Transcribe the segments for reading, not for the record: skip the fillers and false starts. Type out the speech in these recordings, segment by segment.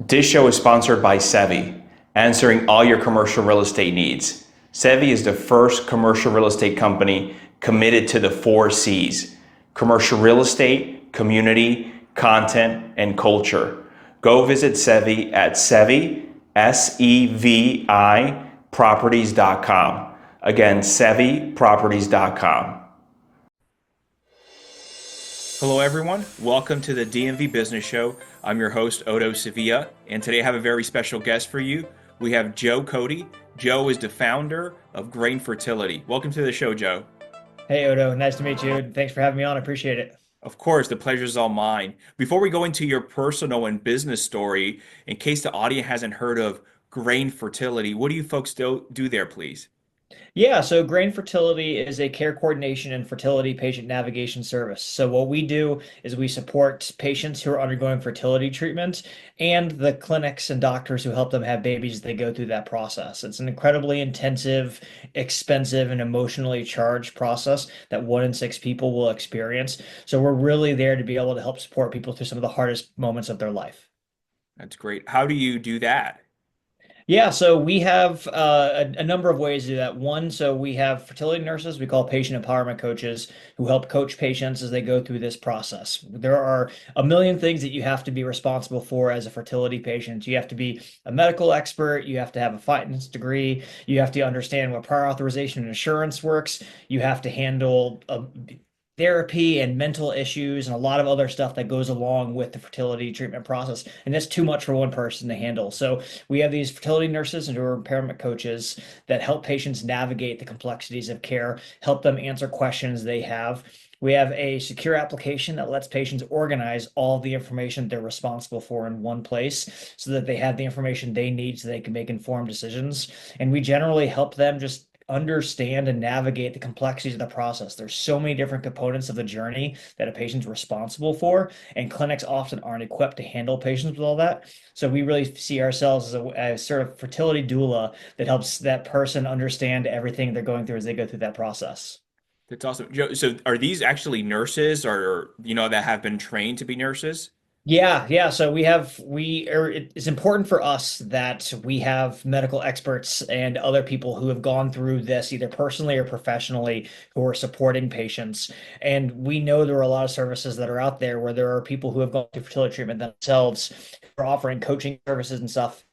This show is sponsored by Sevi, answering all your commercial real estate needs. Sevi is the first commercial real estate company committed to the 4 C's: commercial real estate, community, content, and culture. Go visit Sevi at Sevi, SEVI, properties.com. Again, SeviProperties.com. Hello, everyone. Welcome to the DMV Business Show. I'm your host, Otto Sevilla, and today I have a very special guest for you. We have Joe Cody. Joe is the founder of Grain Fertility. Welcome to the show, Joe. Hey, Odo. Nice to meet you. Thanks for having me on. I appreciate it. Of course, the pleasure is all mine. Before we go into your personal and business story, in case the audience hasn't heard of Grain Fertility, what do you folks do there, please? Yeah, so Grain Fertility is a care coordination and fertility patient navigation service. So what we do is we support patients who are undergoing fertility treatment and the clinics and doctors who help them have babies as they go through that process. It's an incredibly intensive, expensive, and emotionally charged process that 1 in 6 people will experience. So we're really there to be able to help support people through some of the hardest moments of their life. That's great. How do you do that? Yeah, so we have a number of ways to do that. One, so we have fertility nurses we call patient empowerment coaches who help coach patients as they go through this process. There are a million things that you have to be responsible for as a fertility patient. You have to be a medical expert, you have to have a finance degree, you have to understand what prior authorization and insurance works, you have to handle therapy and mental issues and a lot of other stuff that goes along with the fertility treatment process. And that's too much for one person to handle. So we have these fertility nurses and who are impairment coaches that help patients navigate the complexities of care, help them answer questions they have. We have a secure application that lets patients organize all the information they're responsible for in one place so that they have the information they need so they can make informed decisions. And we generally help them just understand and navigate the complexities of the process. There's so many different components of the journey that a patient's responsible for, and clinics often aren't equipped to handle patients with all that. So we really see ourselves as sort of fertility doula that helps that person understand everything they're going through as they go through that process. That's awesome. Joe, so are these actually nurses or that have been trained to be nurses? Yeah. So it's important for us that we have medical experts and other people who have gone through this either personally or professionally who are supporting patients. And we know there are a lot of services that are out there where there are people who have gone through fertility treatment themselves who are offering coaching services and stuff.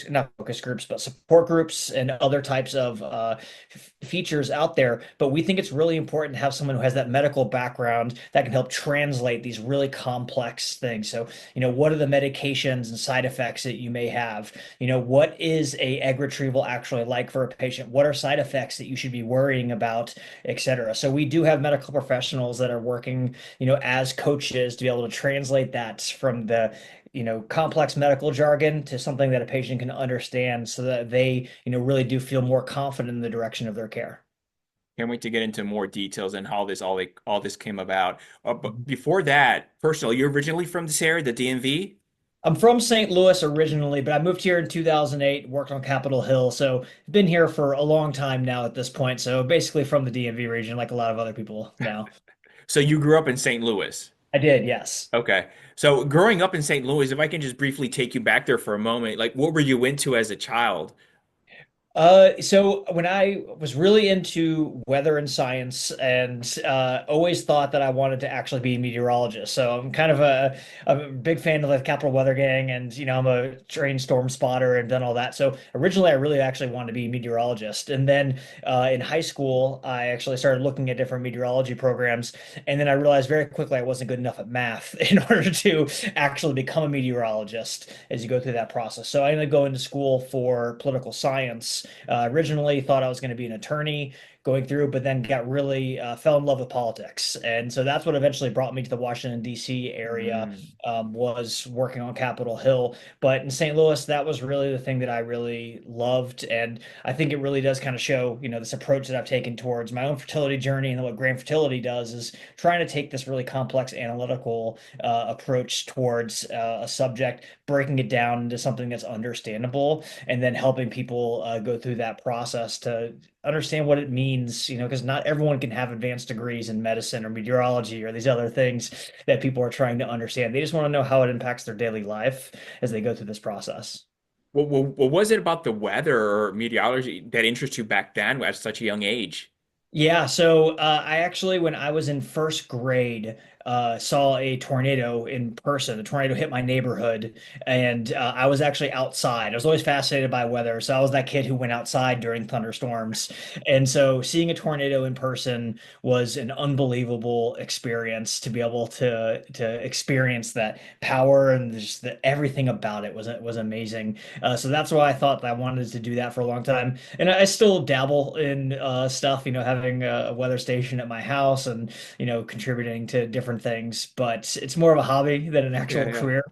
Not focus groups, but support groups and other types of features out there. But we think it's really important to have someone who has that medical background that can help translate these really complex things. So, what are the medications and side effects that you may have? What is a egg retrieval actually like for a patient? What are side effects that you should be worrying about, et cetera? So we do have medical professionals that are working, as coaches to be able to translate that from the complex medical jargon to something that a patient can understand so that they, really do feel more confident in the direction of their care. Can't wait to get into more details and how all this came about. But before that, first of all, you're originally from this area, the DMV? I'm from St. Louis originally, but I moved here in 2008, worked on Capitol Hill. So I've been here for a long time now at this point. So basically from the DMV region, like a lot of other people now. So you grew up in St. Louis. I did, yes. Okay. So growing up in St. Louis, if I can just briefly take you back there for a moment, like what were you into as a child? So when I was really into weather and science and always thought that I wanted to actually be a meteorologist. So I'm a big fan of the Capital Weather Gang and I'm a trained storm spotter and done all that. So originally I really actually wanted to be a meteorologist. And then in high school I actually started looking at different meteorology programs and then I realized very quickly I wasn't good enough at math in order to actually become a meteorologist as you go through that process. So I ended up going to school for political science. Originally thought I was going to be an attorney going through, but then got really fell in love with politics. And so that's what eventually brought me to the Washington, D.C. area, Mm. was working on Capitol Hill. But in St. Louis, that was really the thing that I really loved. And I think it really does kind of show, this approach that I've taken towards my own fertility journey. And what Grain Fertility does is trying to take this really complex analytical approach towards a subject, breaking it down into something that's understandable, and then helping people go through that process to understand what it means means, because not everyone can have advanced degrees in medicine or meteorology or these other things that people are trying to understand. They just want to know how it impacts their daily life as they go through this process. What was it about the weather or meteorology that interested you back then at such a young age? Yeah, so I actually, when I was in first grade, saw a tornado in person. The tornado hit my neighborhood, and I was actually outside. I was always fascinated by weather, so I was that kid who went outside during thunderstorms. And so, seeing a tornado in person was an unbelievable experience to be able to experience that power and just everything about it was amazing. So that's why I thought that I wanted to do that for a long time. And I still dabble in stuff, having a weather station at my house and, contributing to different things. But it's more of a hobby than an Yeah, actual yeah. career.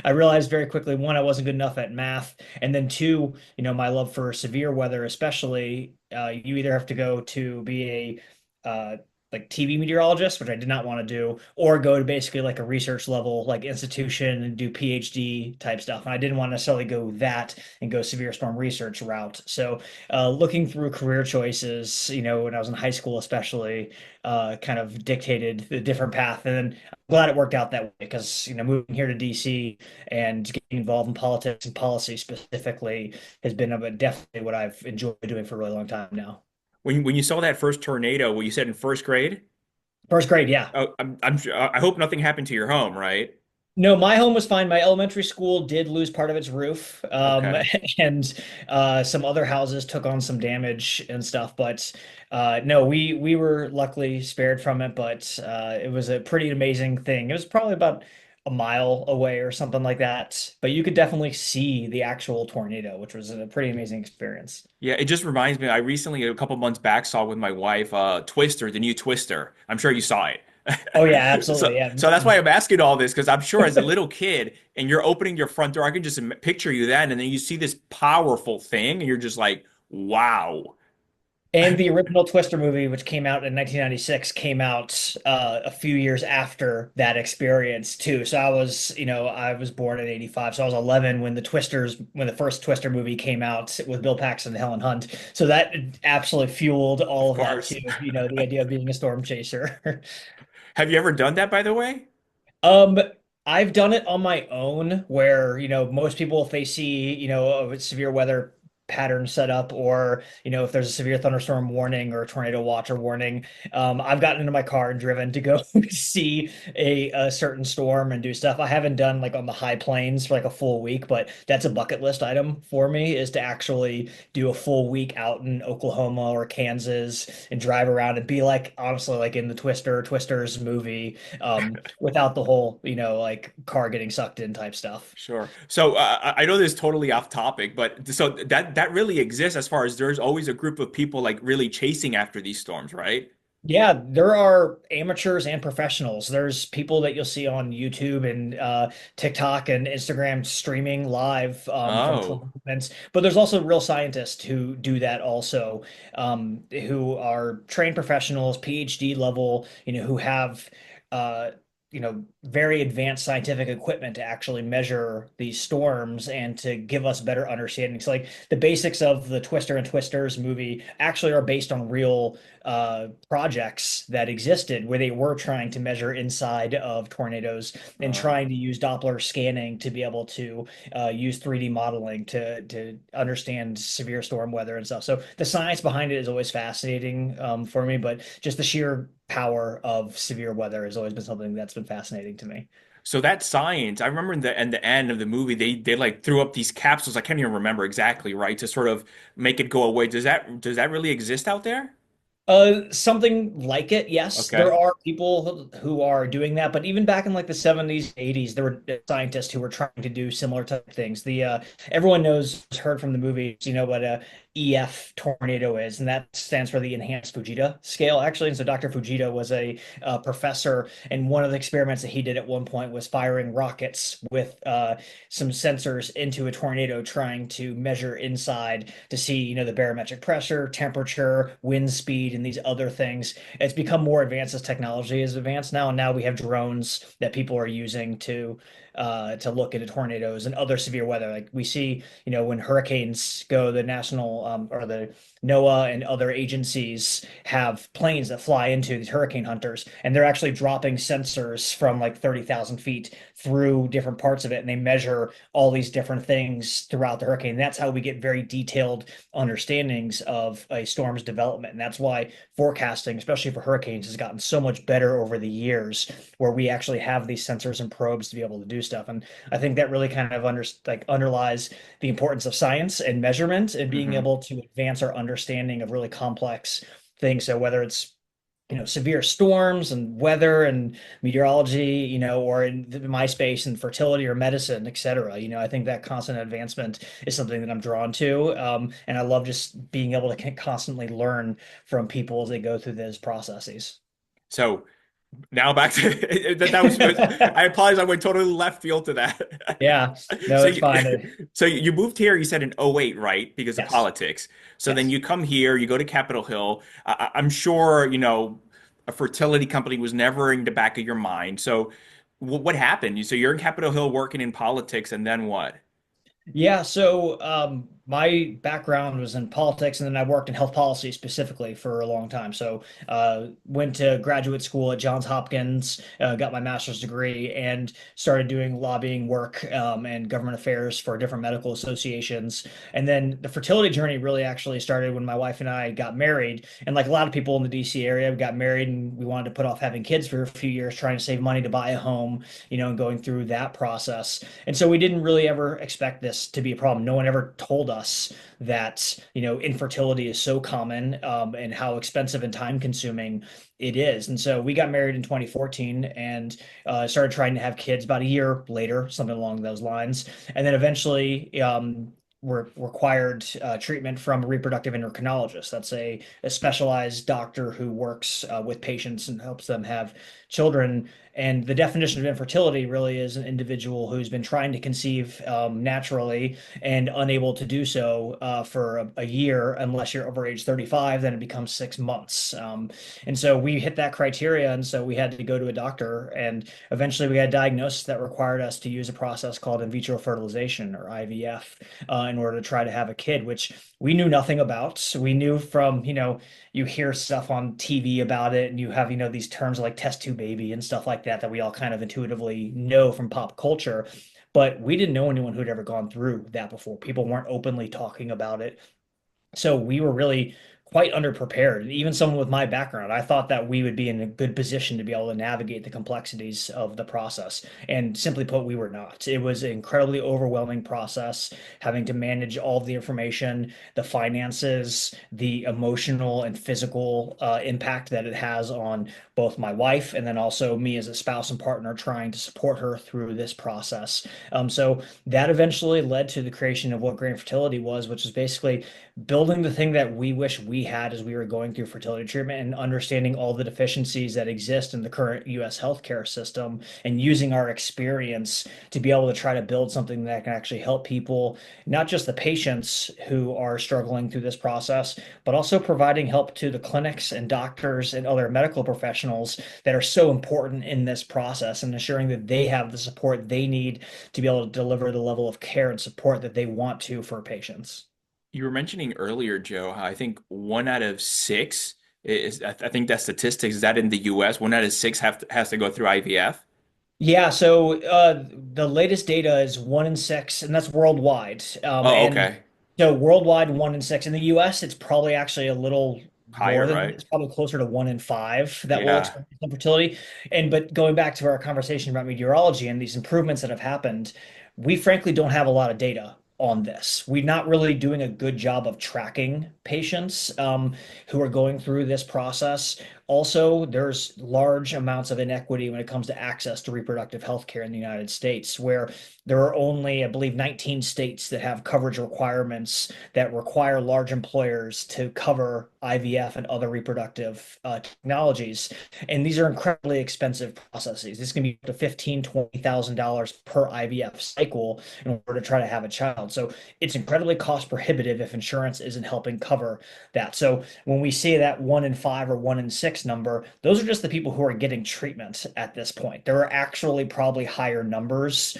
I realized very quickly, one, I wasn't good enough at math. And then two, my love for severe weather, especially, you either have to go to be like TV meteorologist, which I did not want to do, or go to basically like a research level like institution and do PhD type stuff. And I didn't want to necessarily go that and go severe storm research route. So looking through career choices, when I was in high school, especially, kind of dictated the different path. And then I'm glad it worked out that way because, moving here to DC and getting involved in politics and policy specifically has been definitely what I've enjoyed doing for a really long time now. When you saw that first tornado, well, you said in first grade? First grade, yeah. Oh, I hope nothing happened to your home, right? No, my home was fine. My elementary school did lose part of its roof, Okay. and some other houses took on some damage and stuff. But no, we were luckily spared from it. But it was a pretty amazing thing. It was probably about a mile away or something like that. But you could definitely see the actual tornado, which was a pretty amazing experience. Yeah, it just reminds me, I recently, a couple months back, saw with my wife Twister, the new Twister. I'm sure you saw it. Oh yeah, So, absolutely. Yeah. so that's why I'm asking all this because I'm sure as a little kid and you're opening your front door, I can just picture you then, and then you see this powerful thing, and you're just like, wow. And the original Twister movie, which came out in 1996, came out a few years after that experience too. So I was born in '85, so I was 11 when when the first Twister movie came out with Bill Paxton and Helen Hunt. So that absolutely fueled Of all of that course. too. The idea of being a storm chaser. Have you ever done that, by the way? Um, I've done it on my own where, most people, if they see, a severe weather pattern set up or, if there's a severe thunderstorm warning or a tornado watch or warning, I've gotten into my car and driven to go see a certain storm and do stuff. I haven't done like on the high plains for like a full week, but that's a bucket list item for me is to actually do a full week out in Oklahoma or Kansas and drive around and be like, honestly, like in the Twisters movie without the whole, like car getting sucked in type stuff. Sure. So I know this is totally off topic, but so that really exists as far as there's always a group of people like really chasing after these storms, right? Yeah, there are amateurs and professionals. There's people that you'll see on YouTube and TikTok and Instagram streaming live from Oh, tornado events. But there's also real scientists who do that also, who are trained professionals, PhD level, who have uh, very advanced scientific equipment to actually measure these storms and to give us better understanding. So like the basics of the Twister and Twisters movie actually are based on real projects that existed where they were trying to measure inside of tornadoes and uh, trying to use Doppler scanning to be able to use 3D modeling to understand severe storm weather and stuff. So the science behind it is always fascinating for me, but just the sheer power of severe weather has always been something that's been fascinating to me. so that science, I remember in the end of the movie, they like threw up these capsules. I can't even remember exactly, right? To sort of make it go away. Does that really exist out there? Something like it, yes. There Okay. are people who are doing that, but even back in like the 70s, 80s, there were scientists who were trying to do similar type things. The everyone heard from the movies, what a EF tornado is, and that stands for the Enhanced Fujita scale, actually. And so Dr. Fujita was a professor, and one of the experiments that he did at one point was firing rockets with some sensors into a tornado, trying to measure inside to see, the barometric pressure, temperature, wind speed, and these other things. It's become more advanced as technology is advanced now, and now we have drones that people are using to to look into tornadoes and other severe weather. Like we see, when hurricanes go, the national or the NOAA and other agencies have planes that fly into these hurricane hunters, and they're actually dropping sensors from like 30,000 feet through different parts of it, and they measure all these different things throughout the hurricane. That's how we get very detailed understandings of a storm's development. And that's why forecasting, especially for hurricanes, has gotten so much better over the years, where we actually have these sensors and probes to be able to do stuff. And I think that really kind of underlies the importance of science and measurement and being Hmm. able to advance our understanding of really complex things. So whether it's severe storms and weather and meteorology, or in my space and fertility or medicine, et cetera. I think that constant advancement is something that I'm drawn to. And I love just being able to constantly learn from people as they go through those processes. So now back to that was I apologize, I went totally left field to that. Yeah, no, So it's you fine. so you moved here, you said in '08, right? Because of Yes, politics. So then yes. you come here, you go to Capitol Hill. I'm sure, a fertility company was never in the back of your mind. So what happened? So you're in Capitol Hill working in politics, and then what? Yeah, so my background was in politics, and then I worked in health policy specifically for a long time. So went to graduate school at Johns Hopkins, got my master's degree, and started doing lobbying work and government affairs for different medical associations. And then the fertility journey really actually started when my wife and I got married. And like a lot of people in the DC area, we got married and we wanted to put off having kids for a few years, trying to save money to buy a home, and going through that process. And so we didn't really ever expect this to be a problem. No one ever told us that, infertility is so common, and how expensive and time consuming it is. And so we got married in 2014 and started trying to have kids about a year later, something along those lines. And then eventually, were required treatment from a reproductive endocrinologist. That's a specialized doctor who works with patients and helps them have children. And the definition of infertility really is an individual who's been trying to conceive naturally and unable to do so for a year, unless you're over age 35, then it becomes 6 months. And so we hit that criteria. And so we had to go to a doctor. And eventually we had a diagnosis that required us to use a process called in vitro fertilization, or IVF, in order to try to have a kid, which we knew nothing about. We knew from, you hear stuff on TV about it, and you have, these terms like test tube baby and stuff like that we all kind of intuitively know from pop culture. But we didn't know anyone who'd ever gone through that before. People weren't openly talking about it. So we were really quite underprepared. And even someone with my background, I thought that we would be in a good position to be able to navigate the complexities of the process. And simply put, we were not. It was an incredibly overwhelming process, having to manage all of the information, the finances, the emotional and physical impact that it has on both my wife and then also me as a spouse and partner, trying to support her through this process. So that eventually led to the creation of what Grain Fertility was, which is basically building the thing that we wish we had as we were going through fertility treatment, and understanding all the deficiencies that exist in the current US healthcare system, and using our experience to be able to try to build something that can actually help people, not just the patients who are struggling through this process, but also providing help to the clinics and doctors and other medical professionals that are so important in this process, and ensuring that they have the support they need to be able to deliver the level of care and support that they want to for patients. You were mentioning earlier, Joe, how I think 1 out of 6 is, I think that statistics is that in the US, 1 out of 6 has to go through IVF. Yeah, so the latest data is 1 in 6, and that's worldwide. Oh, And okay. so worldwide, 1 in 6. In the US, it's probably actually a little more Higher, than that. right? It's probably closer to 1 in 5 that will Yeah. experience infertility. And but going back to our conversation about meteorology and these improvements that have happened, we frankly don't have a lot of data on this. We're not really doing a good job of tracking patients who are going through this process. Also, there's large amounts of inequity when it comes to access to reproductive health care in the United States, where there are only, I believe, 19 states that have coverage requirements that require large employers to cover IVF and other reproductive technologies. And these are incredibly expensive processes. This can be up to $15,000, $20,000 per IVF cycle in order to try to have a child. So it's incredibly cost prohibitive if insurance isn't helping cover cover that. So when we say that 1 in 5 or 1 in 6 number, those are just the people who are getting treatment at this point. There are actually probably higher numbers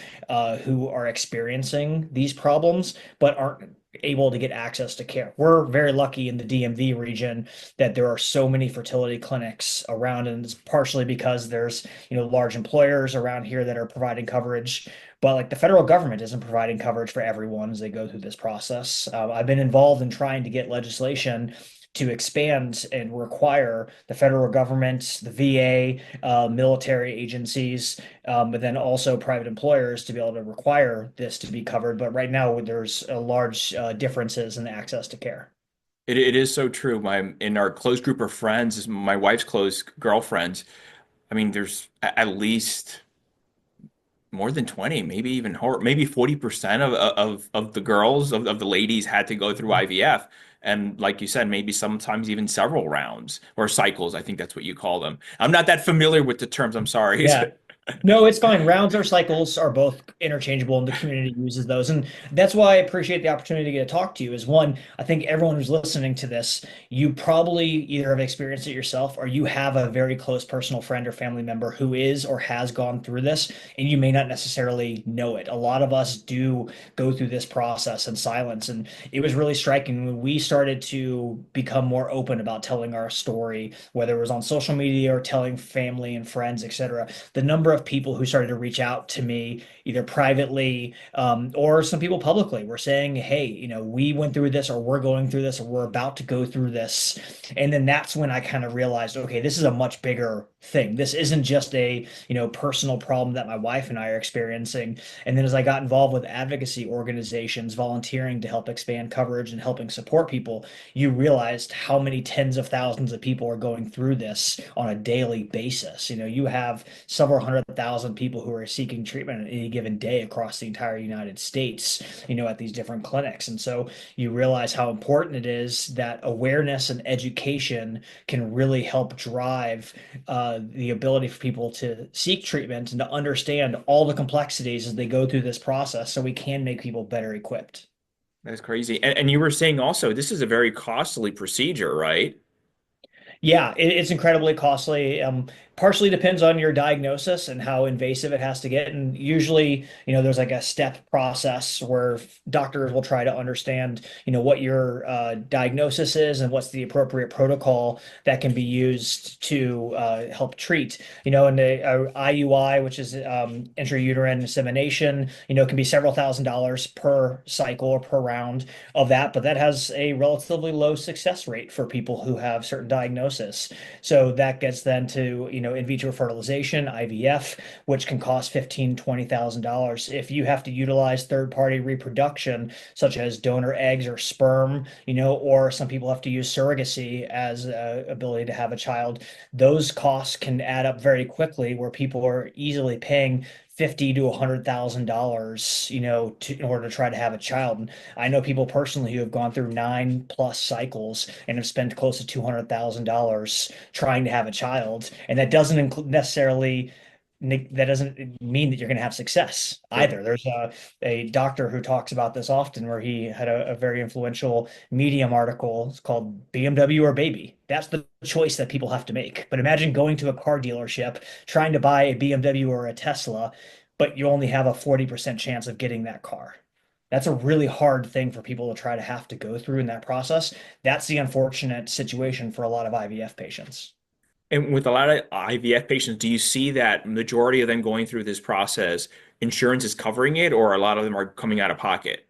who are experiencing these problems, but aren't able to get access to care. We're very lucky in the DMV region that there are so many fertility clinics around, and it's partially because there's, large employers around here that are providing coverage. But like the federal government isn't providing coverage for everyone as they go through this process. I've been involved in trying to get legislation to expand and require the federal government, the VA, military agencies, but then also private employers to be able to require this to be covered. But right now, there's a large differences in access to care. It is so true. In our close group of friends, my wife's close girlfriends. I mean, there's at least more than 20, maybe even maybe 40% of the girls of the ladies had to go through IVF. And like you said, maybe sometimes even several rounds or cycles. I think that's what you call them. I'm not that familiar with the terms. I'm sorry. Yeah. No, it's fine. Rounds or cycles are both interchangeable, and the community uses those. And that's why I appreciate the opportunity to get to talk to you. Is one, I think everyone who's listening to this, you probably either have experienced it yourself or you have a very close personal friend or family member who is or has gone through this, and you may not necessarily know it. A lot of us do go through this process in silence. And it was really striking when we started to become more open about telling our story, whether it was on social media or telling family and friends, etc. The number of people who started to reach out to me either privately or some people publicly were saying, hey, we went through this, or we're going through this, or we're about to go through this. And then that's when I kind of realized, okay, this is a much bigger thing. This isn't just a personal problem that my wife and I are experiencing. And then as I got involved with advocacy organizations, volunteering to help expand coverage and helping support people, you realized how many tens of thousands of people are going through this on a daily basis. You have several 100,000 people who are seeking treatment on any given day across the entire United States, at these different clinics. And so you realize how important it is that awareness and education can really help drive the ability for people to seek treatment and to understand all the complexities as they go through this process so we can make people better equipped. That's crazy. And you were saying also, this is a very costly procedure, right? Yeah, it's incredibly costly. Partially depends on your diagnosis and how invasive it has to get. And usually, there's like a step process where doctors will try to understand, what your diagnosis is and what's the appropriate protocol that can be used to help treat. And the IUI, which is intrauterine insemination, can be several $1,000s per cycle or per round of that, but that has a relatively low success rate for people who have certain diagnosis. So that gets then to, in vitro fertilization, IVF, which can cost $15,000 to $20,000. If you have to utilize third-party reproduction, such as donor eggs or sperm, or some people have to use surrogacy as ability to have a child, those costs can add up very quickly where people are easily paying $50,000 to $100,000, in order to try to have a child. And I know people personally who have gone through 9+ cycles and have spent close to $200,000 trying to have a child, and that doesn't include necessarily. That doesn't mean that you're going to have success Sure. either. There's a doctor who talks about this often, where he had a very influential Medium article. It's called BMW or Baby. That's the choice that people have to make. But imagine going to a car dealership trying to buy a BMW or a Tesla, but you only have a 40% chance of getting that car. That's a really hard thing for people to try to have to go through in that process. That's the unfortunate situation for a lot of IVF patients. And with a lot of IVF patients, do you see that majority of them going through this process, insurance is covering it, or a lot of them are coming out of pocket?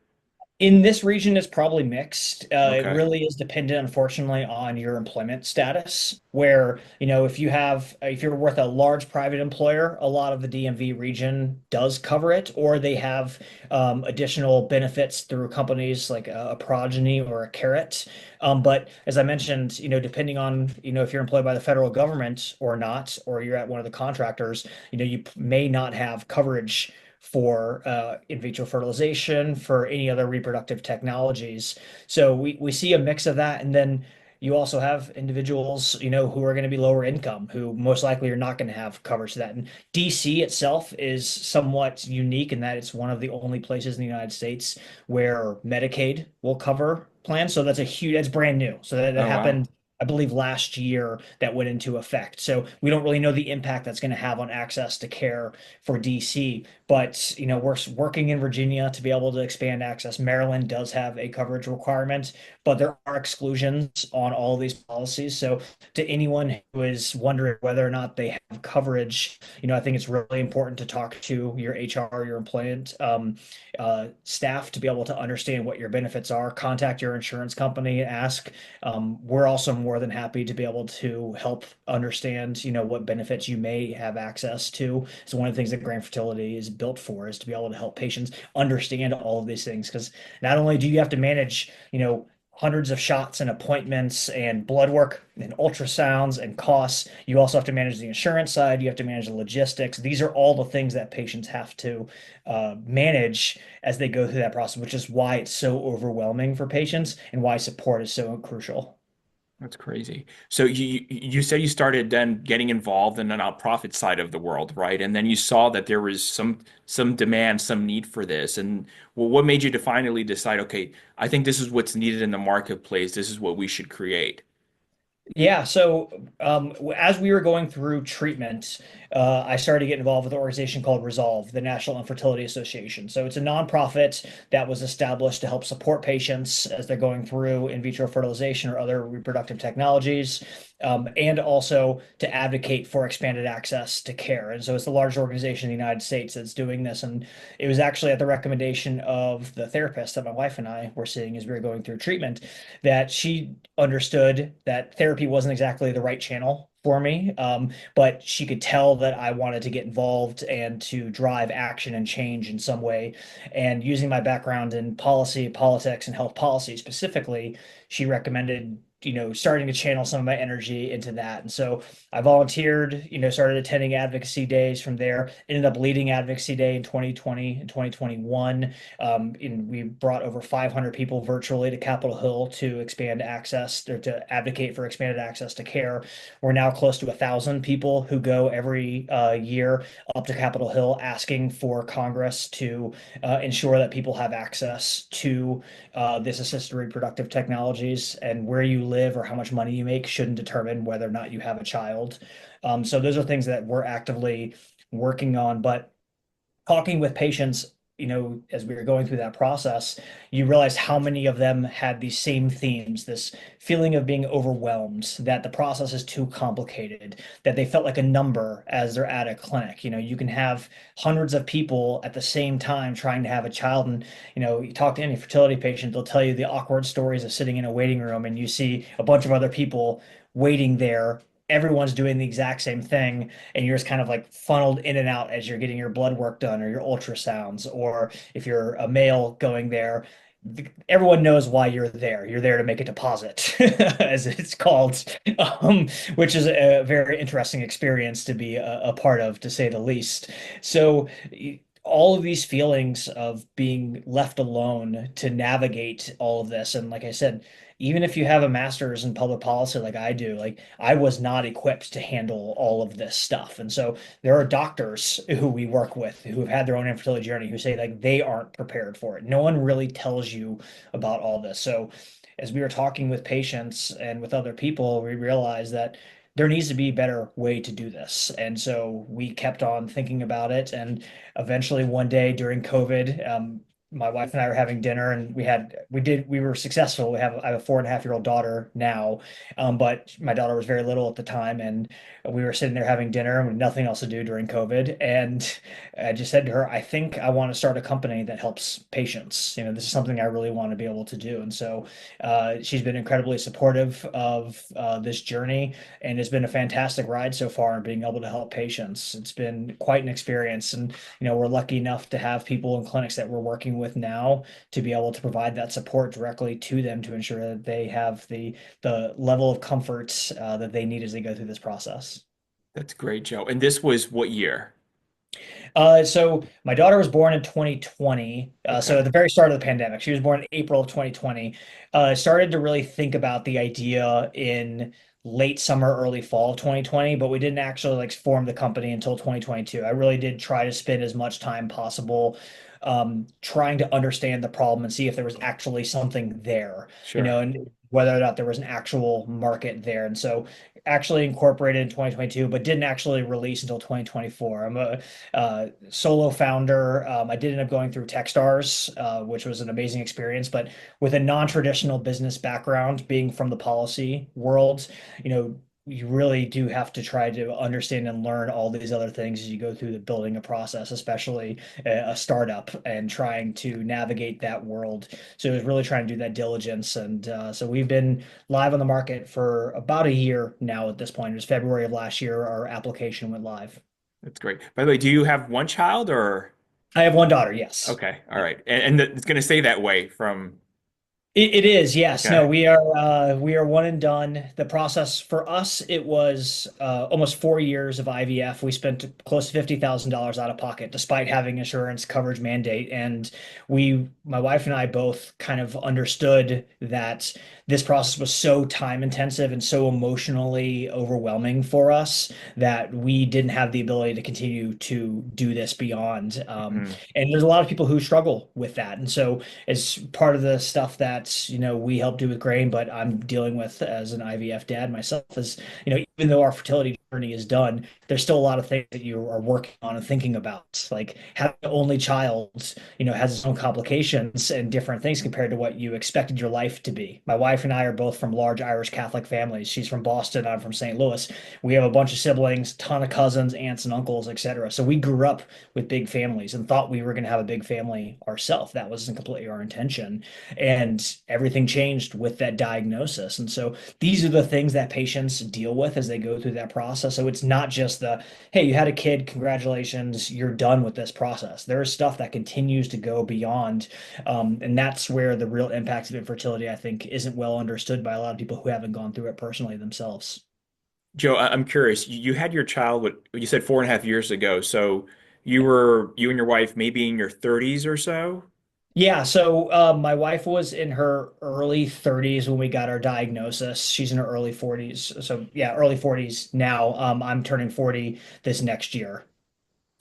In this region, it's probably mixed. It Okay. really is dependent, unfortunately, on your employment status. Where, if you're with a large private employer, a lot of the DMV region does cover it, or they have additional benefits through companies like a Progeny or a Carrot. But as I mentioned, depending on, if you're employed by the federal government or not, or you're at one of the contractors, you may not have coverage for in vitro fertilization, for any other reproductive technologies. So we see a mix of that. And then you also have individuals, who are going to be lower income, who most likely are not going to have coverage to that. And DC itself is somewhat unique in that it's one of the only places in the United States where Medicaid will cover plan. So that's brand new. So that Oh, wow. happened, I believe, last year that went into effect. So we don't really know the impact that's going to have on access to care for DC. But we're working in Virginia to be able to expand access. Maryland does have a coverage requirement, but there are exclusions on all these policies. So to anyone who is wondering whether or not they have coverage, I think it's really important to talk to your HR, your employment staff to be able to understand what your benefits are. Contact your insurance company and ask. We're also more than happy to be able to help understand, what benefits you may have access to. So one of the things that Grain Fertility is built for is to be able to help patients understand all of these things. Because not only do you have to manage, hundreds of shots and appointments and blood work and ultrasounds and costs. You also have to manage the insurance side. You have to manage the logistics. These are all the things that patients have to manage as they go through that process, which is why it's so overwhelming for patients and why support is so crucial. That's crazy. So you said you started then getting involved in the nonprofit side of the world, right? And then you saw that there was some demand, some need for this. And well, what made you to finally decide, okay, I think this is what's needed in the marketplace. This is what we should create. Yeah, so as we were going through treatment, I started to get involved with an organization called Resolve, the National Infertility Association. So it's a nonprofit that was established to help support patients as they're going through in vitro fertilization or other reproductive technologies, and also to advocate for expanded access to care. And so it's the largest organization in the United States that's doing this. And it was actually at the recommendation of the therapist that my wife and I were seeing as we were going through treatment that she understood that therapy wasn't exactly the right channel for me. But she could tell that I wanted to get involved and to drive action and change in some way. And using my background in policy, politics, and health policy specifically, she recommended starting to channel some of my energy into that. And so I volunteered, started attending advocacy days from there, ended up leading advocacy day in 2020 and 2021. And we brought over 500 people virtually to Capitol Hill to expand access or to advocate for expanded access to care. We're now close to 1,000 people who go every year up to Capitol Hill asking for Congress to ensure that people have access to this assisted reproductive technologies, and where you live or how much money you make shouldn't determine whether or not you have a child. So those are things that we're actively working on. But talking with patients, as we were going through that process, you realize how many of them had these same themes, this feeling of being overwhelmed, that the process is too complicated, that they felt like a number as they're at a clinic. You can have hundreds of people at the same time trying to have a child. And, you talk to any fertility patient, they'll tell you the awkward stories of sitting in a waiting room and you see a bunch of other people waiting there. Everyone's doing the exact same thing, and you're just kind of like funneled in and out as you're getting your blood work done or your ultrasounds, or if you're a male going there, everyone knows why you're there. You're there to make a deposit, as it's called, which is a very interesting experience to be a part of, to say the least. So all of these feelings of being left alone to navigate all of this, and like I said, even if you have a master's in public policy like I do, like I was not equipped to handle all of this stuff. And so there are doctors who we work with who have had their own infertility journey who say like they aren't prepared for it. No one really tells you about all this. So as we were talking with patients and with other people, we realized that there needs to be a better way to do this. And so we kept on thinking about it. And eventually one day during COVID, my wife and I were having dinner, and we were successful. I have a 4.5-year-old daughter now, but my daughter was very little at the time, and we were sitting there having dinner and with nothing else to do during COVID. And I just said to her, I think I want to start a company that helps patients. This is something I really want to be able to do. And so she's been incredibly supportive of this journey, and it's been a fantastic ride so far in being able to help patients. It's been quite an experience, and we're lucky enough to have people in clinics that we're working with now to be able to provide that support directly to them to ensure that they have the level of comfort that they need as they go through this process. That's great, Joe. And this was what year? So my daughter was born in 2020. So Okay. at the very start of the pandemic, she was born in April of 2020. I started to really think about the idea in late summer, early fall of 2020, but we didn't actually like form the company until 2022. I really did try to spend as much time possible trying to understand the problem and see if there was actually something there, Sure. and whether or not there was an actual market there. And so actually incorporated in 2022, but didn't actually release until 2024. I'm a solo founder. I did end up going through Techstars, which was an amazing experience, but with a non-traditional business background, being from the policy world, you know, you really do have to try to understand and learn all these other things as you go through the building a process, especially a startup and trying to navigate that world. So it was really trying to do that diligence. And so we've been live on the market for about a year now at this point. It was February of last year, our application went live. That's great. By the way, do you have one child or? I have one daughter, yes. Okay. All right. And it's going to stay that way from, It is, yes. No, okay. we are one and done. The process for us, it was almost 4 years of IVF. We spent close to $50,000 out of pocket, despite having insurance coverage mandate. And my wife and I both kind of understood that this process was so time intensive and so emotionally overwhelming for us that we didn't have the ability to continue to do this beyond. Mhm. And there's a lot of people who struggle with that. And so as part of the stuff that we help do with grain, but I'm dealing with as an IVF dad myself is, even though our fertility journey is done, there's still a lot of things that you are working on and thinking about. Like having an only child, has its own complications and different things compared to what you expected your life to be. My wife and I are both from large Irish Catholic families. She's from Boston, I'm from St. Louis. We have a bunch of siblings, ton of cousins, aunts and uncles, etc. So we grew up with big families and thought we were going to have a big family ourselves. That wasn't completely our intention. And everything changed with that diagnosis. And so these are the things that patients deal with as they go through that process. So it's not just hey, you had a kid, congratulations, you're done with this process. There is stuff that continues to go beyond. And that's where the real impact of infertility, I think, isn't well understood by a lot of people who haven't gone through it personally themselves. Joe, I'm curious. You had your child, what you said 4.5 years ago. So you and your wife maybe in your 30s or so? Yeah, so my wife was in her early 30s when we got our diagnosis. She's in her early 40s. So yeah, early 40s now. I'm turning 40 this next year.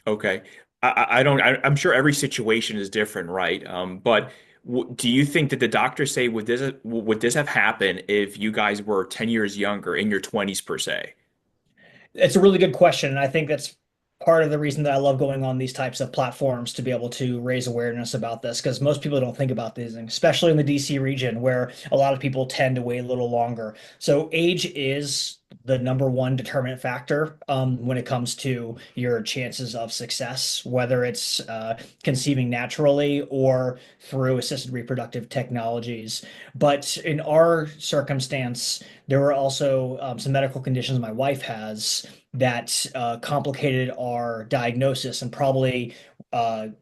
Okay. I don't, I'm sure every situation is different, right? But w do you think that the doctors say would this have happened if you guys were 10 years younger in your 20s per se? It's a really good question, and I think that's part of the reason that I love going on these types of platforms to be able to raise awareness about this, because most people don't think about these things, especially in the DC region where a lot of people tend to wait a little longer. So age is the number one determinant factor when it comes to your chances of success, whether it's conceiving naturally or through assisted reproductive technologies. But in our circumstance, there were also some medical conditions my wife has that complicated our diagnosis and probably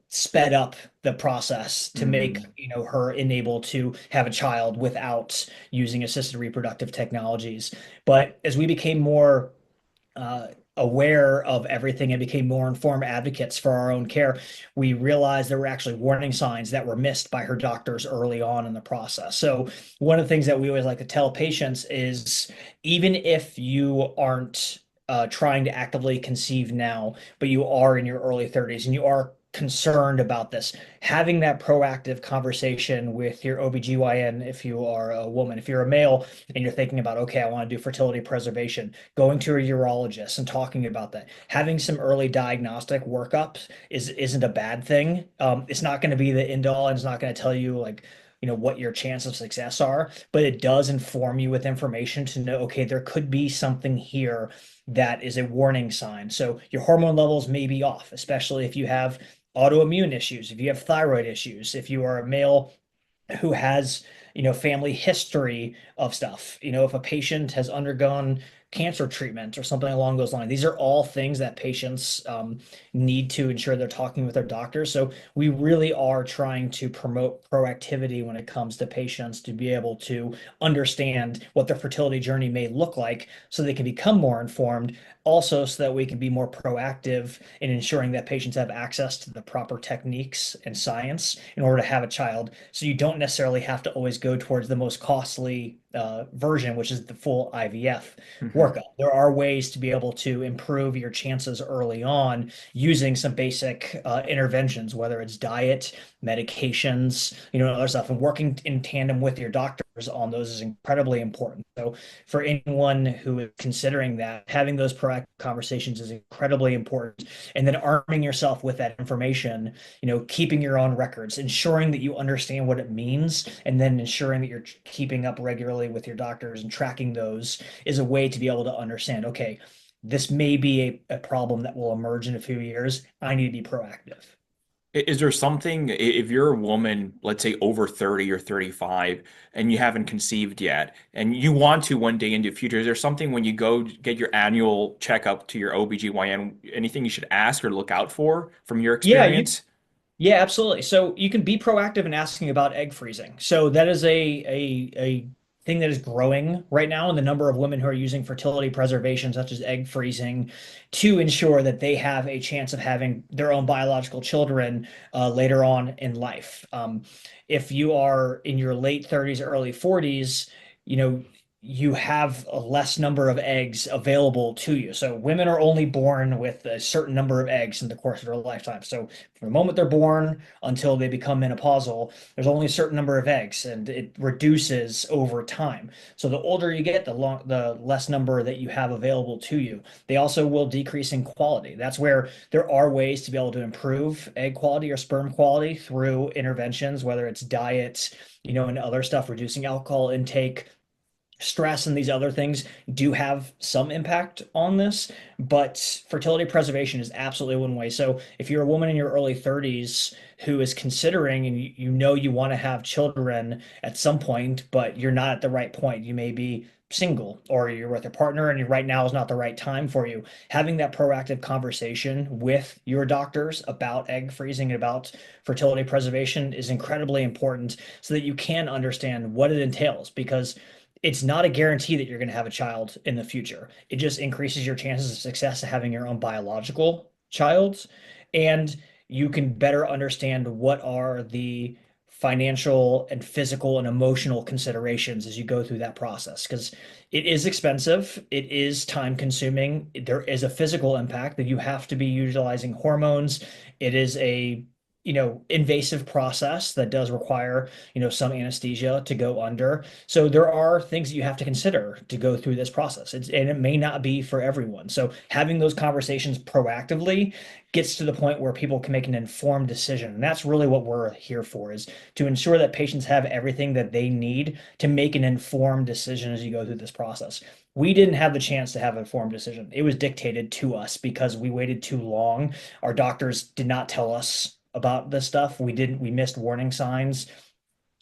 sped up the process to make Mm, her enabled to have a child without using assisted reproductive technologies. But as we became more uh, aware of everything and became more informed advocates for our own care, we realized there were actually warning signs that were missed by her doctors early on in the process. So, one of the things that we always like to tell patients is even if you aren't trying to actively conceive now, but you are in your early 30s and you are concerned about this, having that proactive conversation with your OBGYN if you are a woman, if you're a male and you're thinking about, okay, I want to do fertility preservation, going to a urologist and talking about that, having some early diagnostic workups isn't a bad thing. It's not going to be the end all, and it's not going to tell you like what your chance of success are, but it does inform you with information to know, okay, there could be something here that is a warning sign. So your hormone levels may be off, especially if you have autoimmune issues, if you have thyroid issues, if you are a male who has family history of stuff, if a patient has undergone cancer treatment or something along those lines. These are all things that patients need to ensure they're talking with their doctors. So we really are trying to promote proactivity when it comes to patients to be able to understand what their fertility journey may look like so they can become more informed also so that we can be more proactive in ensuring that patients have access to the proper techniques and science in order to have a child. So you don't necessarily have to always go towards the most costly version, which is the full IVF Hmm. workup. There are ways to be able to improve your chances early on using some basic interventions, whether it's diet, medications, other stuff, and working in tandem with your doctors on those is incredibly important. So for anyone who is considering that, having those proactive conversations is incredibly important. And then arming yourself with that information, keeping your own records, ensuring that you understand what it means, and then ensuring that you're keeping up regularly with your doctors and tracking those is a way to be able to understand, okay, this may be a problem that will emerge in a few years. I need to be proactive. Is there something, if you're a woman, let's say over 30 or 35, and you haven't conceived yet, and you want to one day in the future, is there something when you go get your annual checkup to your OBGYN, anything you should ask or look out for from your Yeah, experience? yeah, absolutely. So you can be proactive in asking about egg freezing. So that is a thing that is growing right now in the number of women who are using fertility preservation, such as egg freezing, to ensure that they have a chance of having their own biological children later on in life. If you are in your late 30s, early 40s, you know, you have a less number of eggs available to you. So women are only born with a certain number of eggs in the course of their lifetime. So from the moment they're born until they become menopausal, there's only a certain number of eggs, and it reduces over time. So the older you get, the less number that you have available to you. They also will decrease in quality. That's where there are ways to be able to improve egg quality or sperm quality through interventions, whether it's diet, and other stuff, reducing alcohol intake, stress, and these other things do have some impact on this, but fertility preservation is absolutely one way. So if you're a woman in your early 30s who is considering and you want to have children at some point, but you're not at the right point, you may be single or you're with a partner and right now is not the right time for you. Having that proactive conversation with your doctors about egg freezing and about fertility preservation is incredibly important so that you can understand what it entails, because it's not a guarantee that you're going to have a child in the future. It just increases your chances of success of having your own biological child. And you can better understand what are the financial and physical and emotional considerations as you go through that process. Because it is expensive, it is time consuming, there is a physical impact that you have to be utilizing hormones. It is a invasive process that does require, some anesthesia to go under. So there are things that you have to consider to go through this process. And it may not be for everyone. So having those conversations proactively gets to the point where people can make an informed decision. And that's really what we're here for, is to ensure that patients have everything that they need to make an informed decision as you go through this process. We didn't have the chance to have an informed decision. It was dictated to us because we waited too long. Our doctors did not tell us about this stuff. We missed warning signs.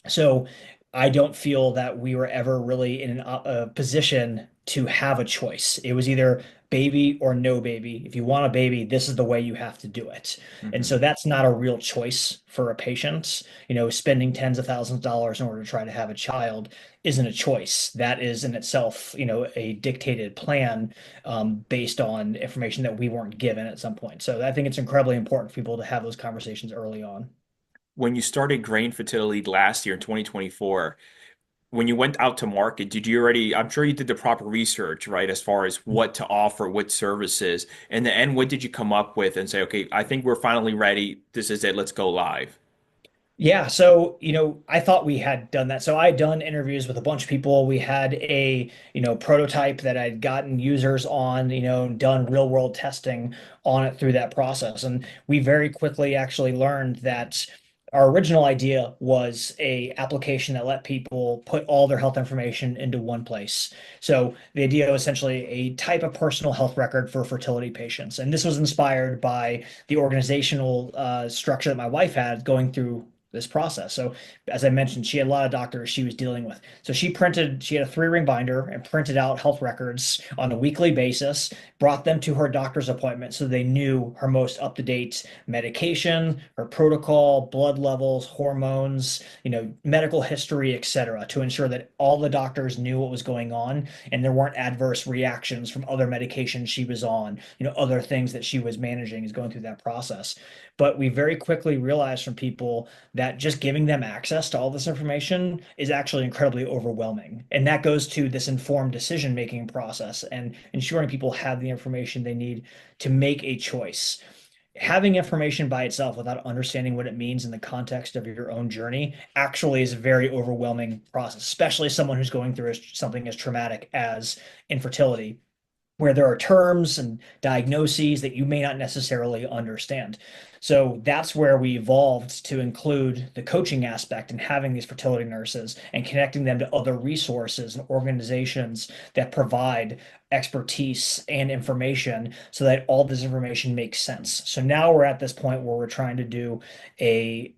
So I don't feel that we were ever really in a position to have a choice. It was either baby or no baby. If you want a baby, this is the way you have to do it. And Hmm. so that's not a real choice for a patient. Spending tens of thousands of dollars in order to try to have a child isn't a choice. That is in itself, a dictated plan based on information that we weren't given at some point. So I think it's incredibly important for people to have those conversations early on. When you started Grain Fertility last year in 2024, when you went out to market, did you already, I'm sure you did the proper research, right, as far as what to offer, what services. In the end, what did you come up with and say, okay, I think we're finally ready. This is it. Let's go live. Yeah, so I thought we had done that. So I had done interviews with a bunch of people. We had a prototype that I'd gotten users on, done real world testing on it through that process. And we very quickly actually learned that our original idea was a application that let people put all their health information into one place. So the idea was essentially a type of personal health record for fertility patients. And this was inspired by the organizational structure that my wife had going through this process. So as I mentioned, she had a lot of doctors she was dealing with. So she had a 3-ring binder and printed out health records on a weekly basis, brought them to her doctor's appointment so they knew her most up-to-date medication, her protocol, blood levels, hormones, medical history, etc., to ensure that all the doctors knew what was going on and there weren't adverse reactions from other medications she was on, other things that she was managing is going through that process. But we very quickly realized from people that just giving them access to all this information is actually incredibly overwhelming. And that goes to this informed decision-making process and ensuring people have the information they need to make a choice. Having information by itself without understanding what it means in the context of your own journey actually is a very overwhelming process, especially someone who's going through something as traumatic as infertility, where there are terms and diagnoses that you may not necessarily understand. So that's where we evolved to include the coaching aspect and having these fertility nurses and connecting them to other resources and organizations that provide expertise and information so that all this information makes sense. So now we're at this point where we're trying to do a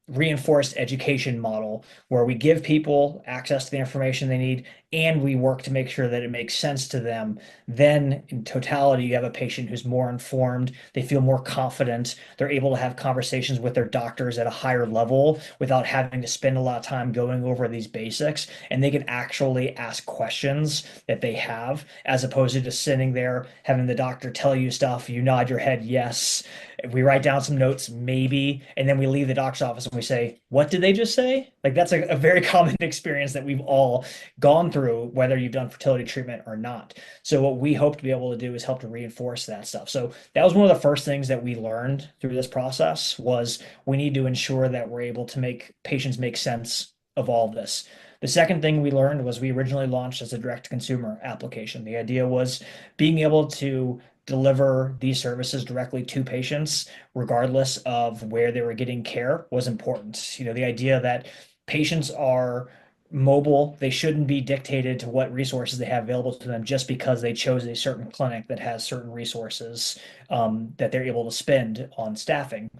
reinforced education model where we give people access to the information they need and we work to make sure that it makes sense to them. Then in totality, you have a patient who's more informed, they feel more confident, they're able to have conversations with their doctors at a higher level without having to spend a lot of time going over these basics, and they can actually ask questions that they have as opposed to just sitting there having the doctor tell you stuff, you nod your head yes, we write down some notes maybe, and then we leave the doctor's office and we say, what did they just say? Like that's a very common experience that we've all gone through, whether you've done fertility treatment or not. So what we hope to be able to do is help to reinforce that stuff. So that was one of the first things that we learned through this process was we need to ensure that we're able to make patients make sense of all of this. The second thing we learned was we originally launched as a direct-to-consumer application. The idea was being able to deliver these services directly to patients, regardless of where they were getting care, was important. The idea that patients are mobile, they shouldn't be dictated to what resources they have available to them just because they chose a certain clinic that has certain resources that they're able to spend on staffing.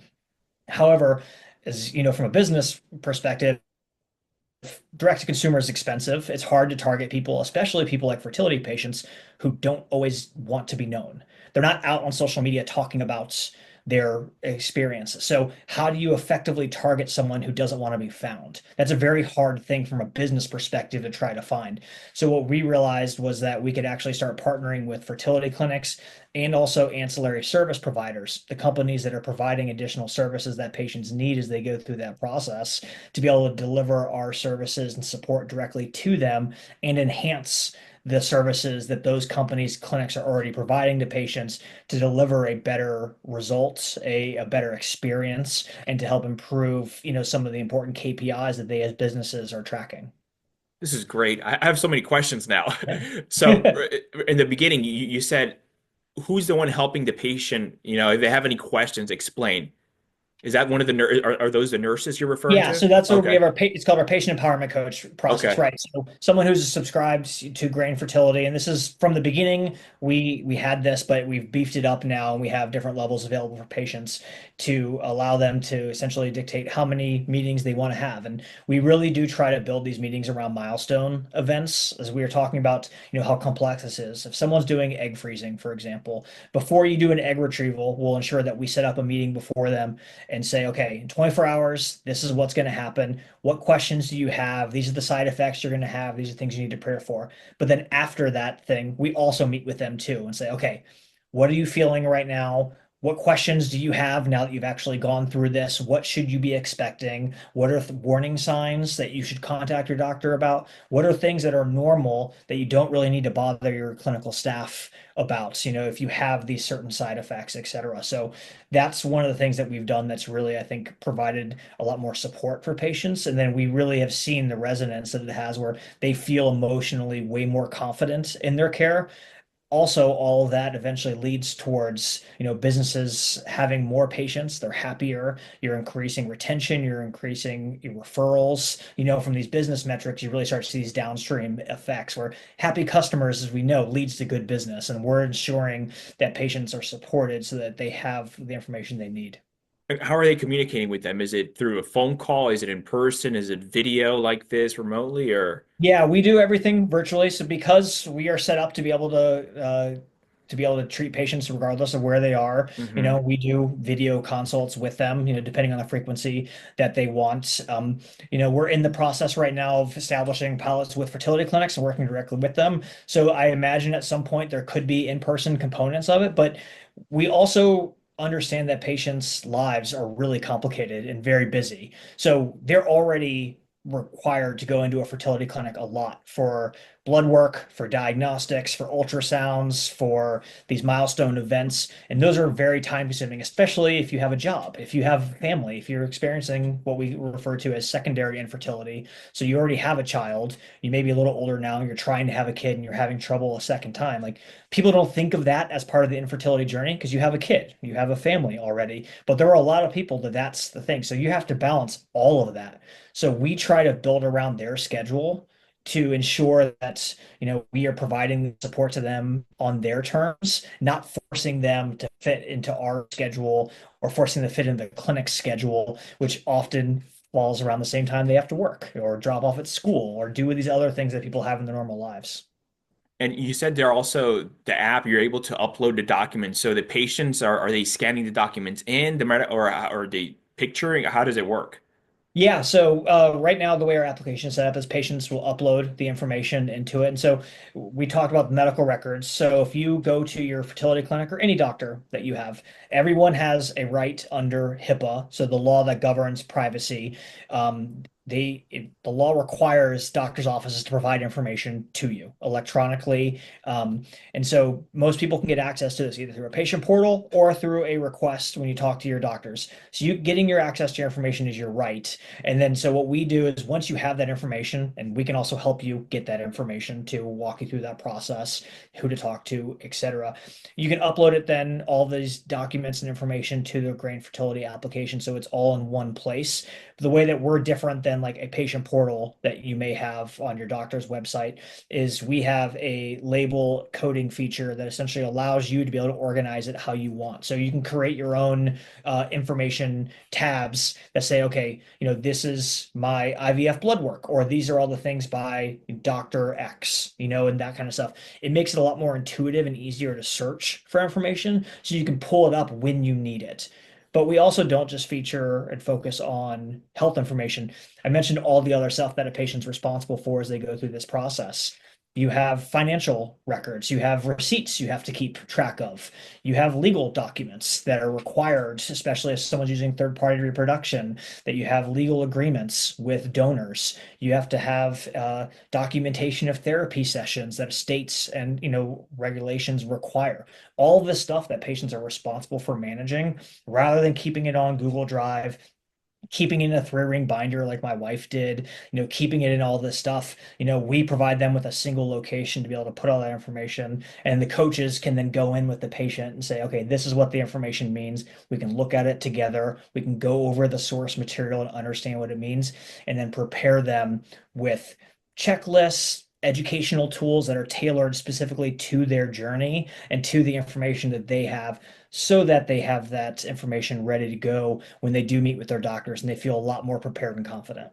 However, as you know, from a business perspective, direct to consumer is expensive. It's hard to target people, especially people like fertility patients who don't always want to be known. They're not out on social media talking about their experience. So how do you effectively target someone who doesn't want to be found? That's a very hard thing from a business perspective to try to find. So what we realized was that we could actually start partnering with fertility clinics and also ancillary service providers, the companies that are providing additional services that patients need as they go through that process, to be able to deliver our services and support directly to them and enhance the services that those companies, clinics are already providing to patients to deliver a better result, a better experience, and to help improve, some of the important KPIs that they as businesses are tracking. This is great. I have so many questions now. So Yeah. in the beginning, you said, who's the one helping the patient? If they have any questions, explain. Is that one of the are those the nurses you're referring Yeah, to? so that's where we Okay. have it's called our patient empowerment coach process, Okay. right? So someone who's subscribed to Grain Fertility, and this is from the beginning, we had this, but we've beefed it up now, and we have different levels available for patients to allow them to essentially dictate how many meetings they want to have. And we really do try to build these meetings around milestone events, as we were talking about, how complex this is. If someone's doing egg freezing, for example, before you do an egg retrieval, we'll ensure that we set up a meeting before them and say, okay, in 24 hours, this is what's going to happen. What questions do you have? These are the side effects you're going to have. These are things you need to prepare for. But then after that thing, we also meet with them too and say, okay, what are you feeling right now? What questions do you have now that you've actually gone through this? What should you be expecting? What are warning signs that you should contact your doctor about? What are things that are normal that you don't really need to bother your clinical staff about, if you have these certain side effects, et cetera. So that's one of the things that we've done that's really, I think, provided a lot more support for patients. And then we really have seen the resonance that it has where they feel emotionally way more confident in their care. Also, all of that eventually leads towards, businesses having more patients, they're happier, you're increasing retention, you're increasing your referrals. From these business metrics, you really start to see these downstream effects where happy customers, as we know, leads to good business. And we're ensuring that patients are supported so that they have the information they need. How are they communicating with them? Is it through a phone call? Is it in person? Is it video like this remotely or? Yeah, we do everything virtually. So because we are set up to be able to treat patients regardless of where they are, Hmm. we do video consults with them, depending on the frequency that they want. We're in the process right now of establishing pilots with fertility clinics and working directly with them. So I imagine at some point there could be in-person components of it, but we also understand that patients' lives are really complicated and very busy. So they're already required to go into a fertility clinic a lot for blood work, for diagnostics, for ultrasounds, for these milestone events. And those are very time consuming, especially if you have a job, if you have family, if you're experiencing what we refer to as secondary infertility. So you already have a child, you may be a little older now, you're trying to have a kid and you're having trouble a second time. Like people don't think of that as part of the infertility journey because you have a kid, you have a family already. But there are a lot of people that's the thing. So you have to balance all of that. So we try to build around their schedule to ensure that, we are providing support to them on their terms, not forcing them to fit into our schedule or forcing them to fit into the clinic schedule, which often falls around the same time they have to work or drop off at school or do these other things that people have in their normal lives. And you said there also the app, you're able to upload the documents. So the patients are they scanning the documents in the meta or are they picturing? How does it work? Yeah, so right now the way our application is set up is patients will upload the information into it. And so we talked about the medical records. So if you go to your fertility clinic or any doctor that you have, everyone has a right under HIPAA, so the law that governs privacy. The law requires doctors' offices to provide information to you electronically. And so most people can get access to this either through a patient portal or through a request when you talk to your doctors. So you getting your access to your information is your right. And then, so what we do is once you have that information, and we can also help you get that information to walk you through that process, who to talk to, etc. You can upload it then, all these documents and information to the grain fertility application. So it's all in one place. The way that we're different than like a patient portal that you may have on your doctor's website is we have a label coding feature that essentially allows you to be able to organize it how you want. So you can create your own information tabs that say, okay, this is my IVF blood work, or these are all the things by Dr. X, and that kind of stuff. It makes it a lot more intuitive and easier to search for information so you can pull it up when you need it. But we also don't just feature and focus on health information. I mentioned all the other stuff that a patient's responsible for as they go through this process. You have financial records, you have receipts you have to keep track of, you have legal documents that are required, especially if someone's using third party reproduction, that you have legal agreements with donors. You have to have documentation of therapy sessions that states and regulations require. All this stuff that patients are responsible for managing rather than keeping it on Google Drive, keeping it in a three-ring binder like my wife did, keeping it in all this stuff. We provide them with a single location to be able to put all that information, and the coaches can then go in with the patient and say, okay, this is what the information means. We can look at it together. We can go over the source material and understand what it means, and then prepare them with checklists, educational tools that are tailored specifically to their journey and to the information that they have so that they have that information ready to go when they do meet with their doctors and they feel a lot more prepared and confident.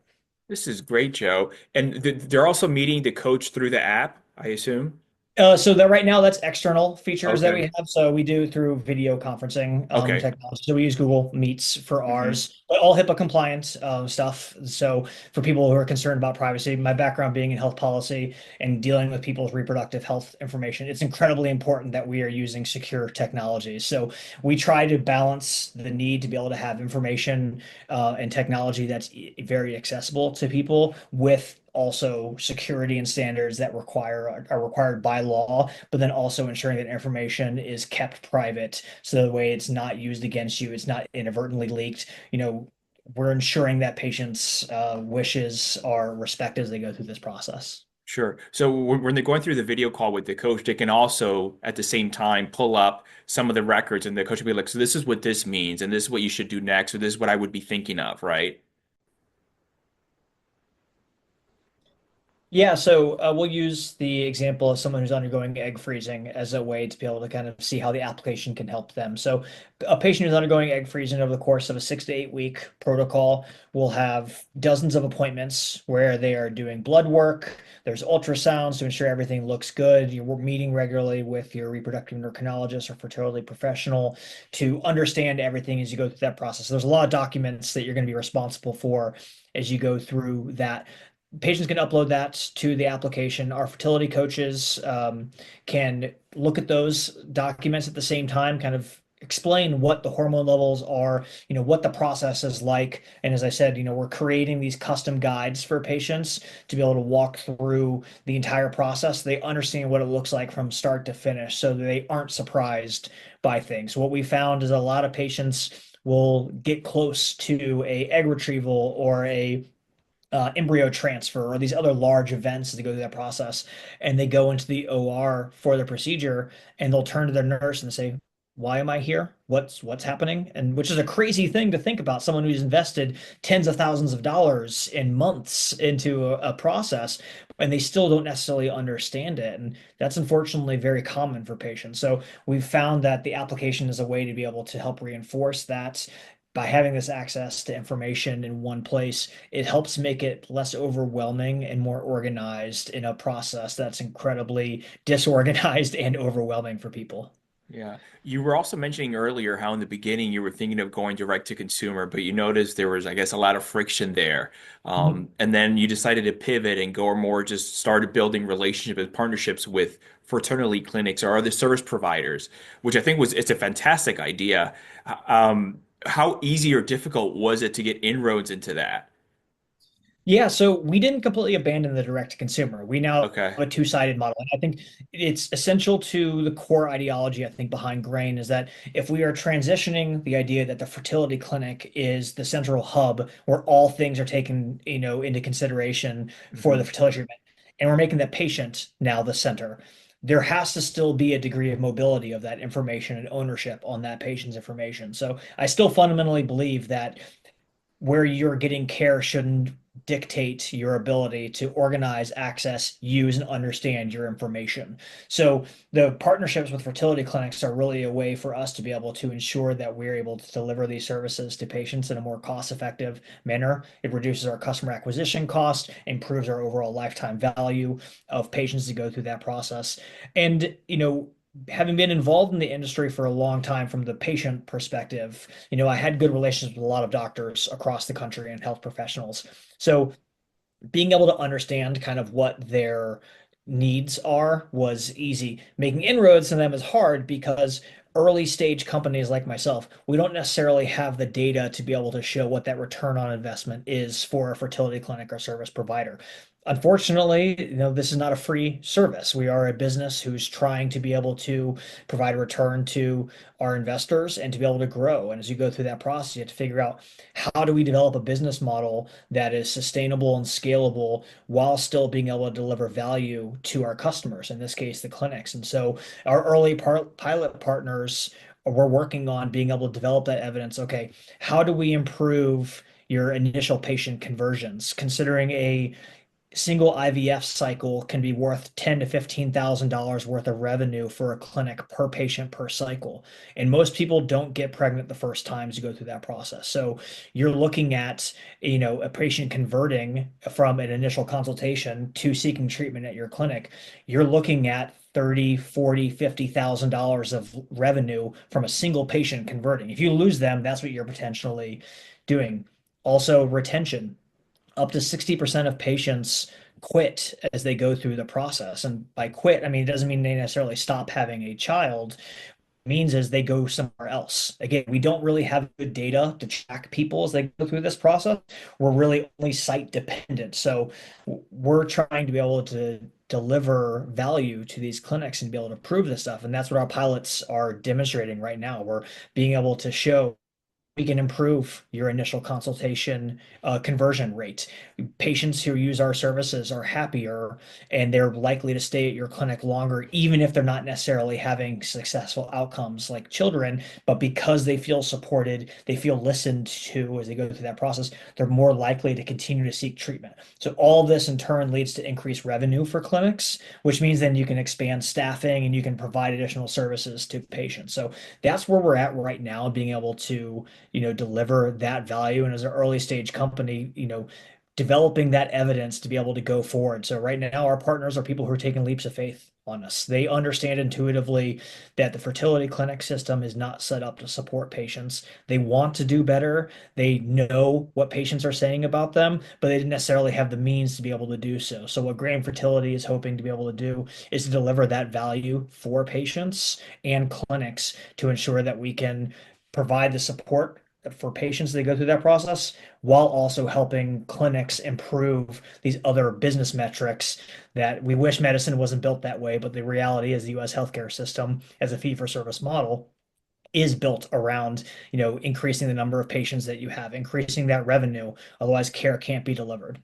This is great, Joe. And they're also meeting the coach through the app, I assume. So that right now that's external features that we Okay. have. So we do through video conferencing Okay. technology. So we use Google Meets for Hmm. ours, but all HIPAA compliant stuff. So for people who are concerned about privacy, my background being in health policy and dealing with people's reproductive health information, it's incredibly important that we are using secure technologies. So we try to balance the need to be able to have information and technology that's very accessible to people with also security and standards that are required by law, but then also ensuring that information is kept private so the way it's not used against you, it's not inadvertently leaked. We're ensuring that patients' wishes are respected as they go through this process. Sure. So when they're going through the video call with the coach, they can also at the same time pull up some of the records and the coach will be like, so this is what this means, and this is what you should do next, or this is what I would be thinking of, right? Yeah, so we'll use the example of someone who's undergoing egg freezing as a way to be able to kind of see how the application can help them. So, a patient who's undergoing egg freezing over the course of a 6 to 8 week protocol will have dozens of appointments where they are doing blood work. There's ultrasounds to ensure everything looks good. You're meeting regularly with your reproductive endocrinologist or fertility professional to understand everything as you go through that process. There's a lot of documents that you're going to be responsible for as you go through that. Patients can upload that to the application. Our fertility coaches can look at those documents at the same time, kind of explain what the hormone levels are, what the process is like. And as I said, we're creating these custom guides for patients to be able to walk through the entire process. They understand what it looks like from start to finish so that they aren't surprised by things. What we found is a lot of patients will get close to a egg retrieval or a embryo transfer or these other large events as they go through that process, and they go into the OR for the procedure, and they'll turn to their nurse and say, why am I here? What's happening? And which is a crazy thing to think about, someone who's invested tens of thousands of dollars in months into a process, and they still don't necessarily understand it. And that's unfortunately very common for patients. So we've found that the application is a way to be able to help reinforce that. By having this access to information in one place, it helps make it less overwhelming and more organized in a process that's incredibly disorganized and overwhelming for people. Yeah. You were also mentioning earlier how in the beginning you were thinking of going direct to consumer, but you noticed there was, I guess, a lot of friction there. Mhm. And then you decided to pivot and go more just started building relationships and partnerships with fertility clinics or other service providers, which I think it's a fantastic idea. How easy or difficult was it to get inroads into that? Yeah, so we didn't completely abandon the direct to consumer. We now Okay. have a two-sided model. And I think it's essential to the core ideology, I think, behind Grain is that if we are transitioning the idea that the fertility clinic is the central hub where all things are taken, into consideration for the Hmm. fertility treatment, and we're making the patient now the center, there has to still be a degree of mobility of that information and ownership on that patient's information. So I still fundamentally believe that where you're getting care shouldn't dictate your ability to organize, access, use, and understand your information. So the partnerships with fertility clinics are really a way for us to be able to ensure that we're able to deliver these services to patients in a more cost-effective manner. It reduces our customer acquisition cost, improves our overall lifetime value of patients to go through that process. And, having been involved in the industry for a long time from the patient perspective, I had good relationships with a lot of doctors across the country and health professionals. So being able to understand kind of what their needs are was easy. Making inroads in them is hard because early stage companies like myself, we don't necessarily have the data to be able to show what that return on investment is for a fertility clinic or service provider. Unfortunately, this is not a free service. We are a business who's trying to be able to provide a return to our investors and to be able to grow. And as you go through that process, you have to figure out, how do we develop a business model that is sustainable and scalable while still being able to deliver value to our customers, in this case, the clinics. And so our early pilot partners were working on being able to develop that evidence. Okay, how do we improve your initial patient conversions, considering a single IVF cycle can be worth ten to $15,000 worth of revenue for a clinic per patient per cycle. And most people don't get pregnant the first times you go through that process. So you're looking at, a patient converting from an initial consultation to seeking treatment at your clinic. You're looking at 30, 40, $50,000 of revenue from a single patient converting. If you lose them, that's what you're potentially doing. Also, retention, up to 60% of patients quit as they go through the process. And by quit, I mean, it doesn't mean they necessarily stop having a child. It means is they go somewhere else. Again, we don't really have good data to track people as they go through this process. We're really only site dependent. So we're trying to be able to deliver value to these clinics and be able to prove this stuff. And that's what our pilots are demonstrating right now. We're being able to show we can improve your initial consultation conversion rate. Patients who use our services are happier and they're likely to stay at your clinic longer, even if they're not necessarily having successful outcomes like children, but because they feel supported, they feel listened to as they go through that process, they're more likely to continue to seek treatment. So all this in turn leads to increased revenue for clinics, which means then you can expand staffing and you can provide additional services to patients. So that's where we're at right now, being able to, deliver that value. And as an early stage company, developing that evidence to be able to go forward. So right now, our partners are people who are taking leaps of faith on us. They understand intuitively that the fertility clinic system is not set up to support patients. They want to do better. They know what patients are saying about them, but they didn't necessarily have the means to be able to do so. So what Grain Fertility is hoping to be able to do is to deliver that value for patients and clinics to ensure that we can provide the support for patients as they go through that process while also helping clinics improve these other business metrics that we wish medicine wasn't built that way. But the reality is the US healthcare system as a fee-for-service model is built around, increasing the number of patients that you have, increasing that revenue. Otherwise, care can't be delivered.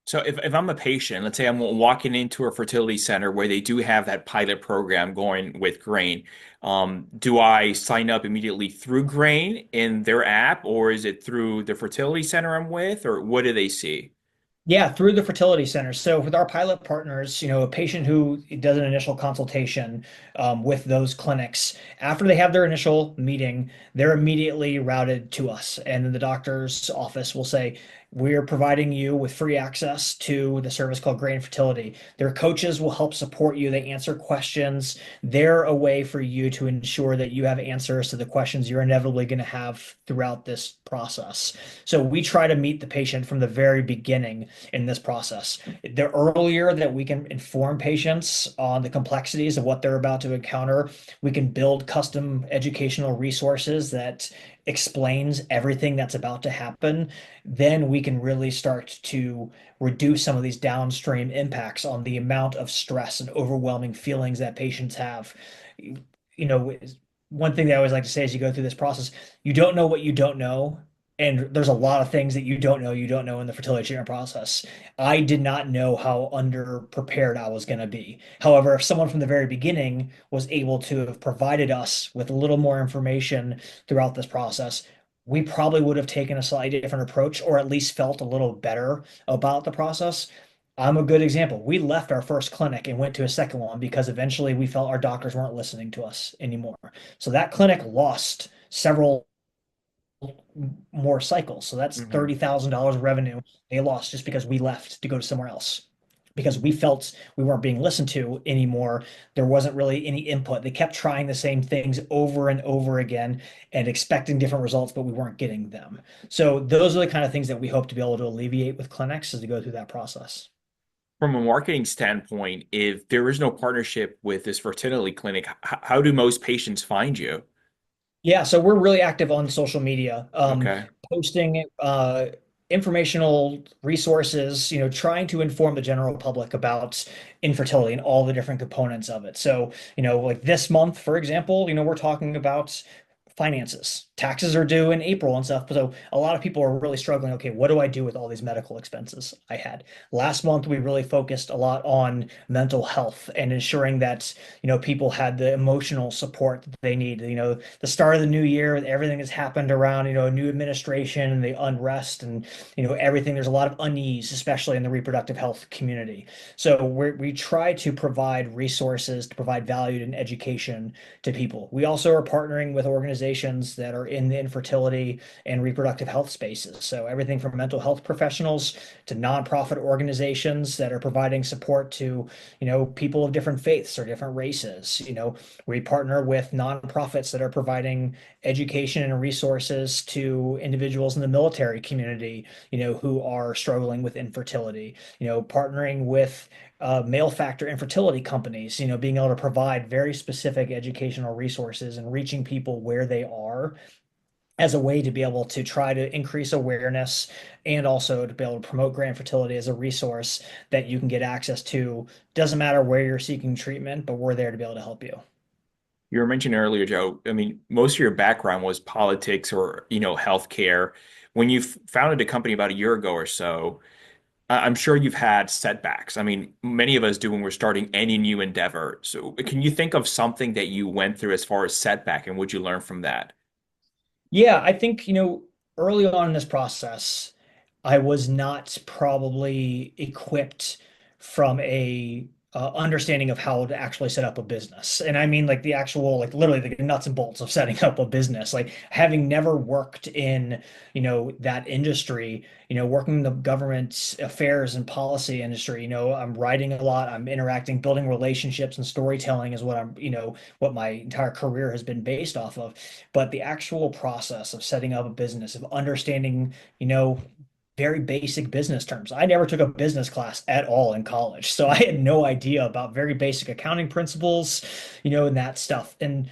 So if I'm a patient, let's say I'm walking into a fertility center where they do have that pilot program going with Grain, do I sign up immediately through Grain in their app, or is it through the fertility center I'm with, or what do they see? Yeah, through the fertility center. So with our pilot partners, a patient who does an initial consultation with those clinics, after they have their initial meeting, they're immediately routed to us. And then the doctor's office will say, we're providing you with free access to the service called Grain Fertility. Their coaches will help support you. They answer questions. They're a way for you to ensure that you have answers to the questions you're inevitably going to have throughout this process. So we try to meet the patient from the very beginning in this process. The earlier that we can inform patients on the complexities of what they're about to encounter, we can build custom educational resources that explains everything that's about to happen, then we can really start to reduce some of these downstream impacts on the amount of stress and overwhelming feelings that patients have. One thing that I always like to say as you go through this process, you don't know what you don't know. And there's a lot of things that you don't know in the fertility treatment process. I did not know how underprepared I was going to be. However, if someone from the very beginning was able to have provided us with a little more information throughout this process, we probably would have taken a slightly different approach or at least felt a little better about the process. I'm a good example. We left our first clinic and went to a second one because eventually we felt our doctors weren't listening to us anymore. So that clinic lost several more cycles. So that's Hmm. $30,000 of revenue they lost just because we left to go to somewhere else. Because we felt we weren't being listened to anymore. There wasn't really any input. They kept trying the same things over and over again and expecting different results, but we weren't getting them. So those are the kind of things that we hope to be able to alleviate with clinics as they go through that process. From a marketing standpoint, if there is no partnership with this fertility clinic, how do most patients find you? Yeah, so we're really active on social media, Okay. posting informational resources, trying to inform the general public about infertility and all the different components of it. So, like this month, for example, we're talking about finances. Taxes are due in April and stuff. So a lot of people are really struggling. Okay, what do I do with all these medical expenses I had? Last month, we really focused a lot on mental health and ensuring that, people had the emotional support that they need. The start of the new year, everything has happened around, a new administration and the unrest and, everything. There's a lot of unease, especially in the reproductive health community. So we try to provide resources to provide value and education to people. We also are partnering with organizations that are in the infertility and reproductive health spaces. So everything from mental health professionals to nonprofit organizations that are providing support to, people of different faiths or different races. We partner with nonprofits that are providing education and resources to individuals in the military community, who are struggling with infertility, partnering with male factor infertility companies, being able to provide very specific educational resources and reaching people where they are as a way to be able to try to increase awareness and also to be able to promote Grain Fertility as a resource that you can get access to. Doesn't matter where you're seeking treatment, but we're there to be able to help you. You were mentioning earlier, Joe, I mean, most of your background was politics or, healthcare. When you founded a company about a year ago or so, I'm sure you've had setbacks. I mean, many of us do when we're starting any new endeavor. So, can you think of something that you went through as far as setback, and would you learn from that? Yeah, I think, early on in this process, I was not probably equipped from a understanding of how to actually set up a business. And I mean like the actual, like literally the nuts and bolts of setting up a business. Like having never worked in, that industry, working in the government affairs and policy industry, I'm writing a lot, I'm interacting, building relationships and storytelling is what what my entire career has been based off of. But the actual process of setting up a business, of understanding, very basic business terms. I never took a business class at all in college, so I had no idea about very basic accounting principles, and that stuff. And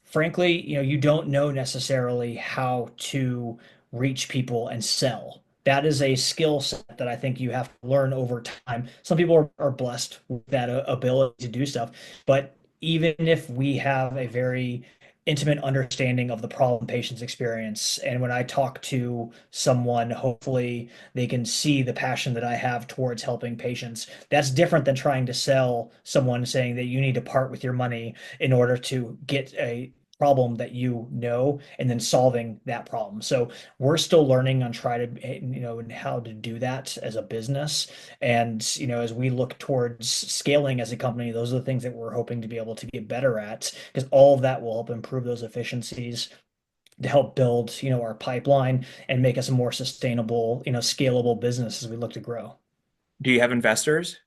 frankly, you don't know necessarily how to reach people and sell. That is a skill set that I think you have to learn over time. Some people are blessed with that ability to do stuff, but even if we have a very intimate understanding of the problem patients experience, and when I talk to someone, hopefully they can see the passion that I have towards helping patients. That's different than trying to sell someone saying that you need to part with your money in order to get a problem that and then solving that problem. So we're still learning on try to and how to do that as a business. And as we look towards scaling as a company, those are the things that we're hoping to be able to get better at, because all of that will help improve those efficiencies to help build our pipeline and make us a more sustainable, scalable business as we look to grow. Do you have investors?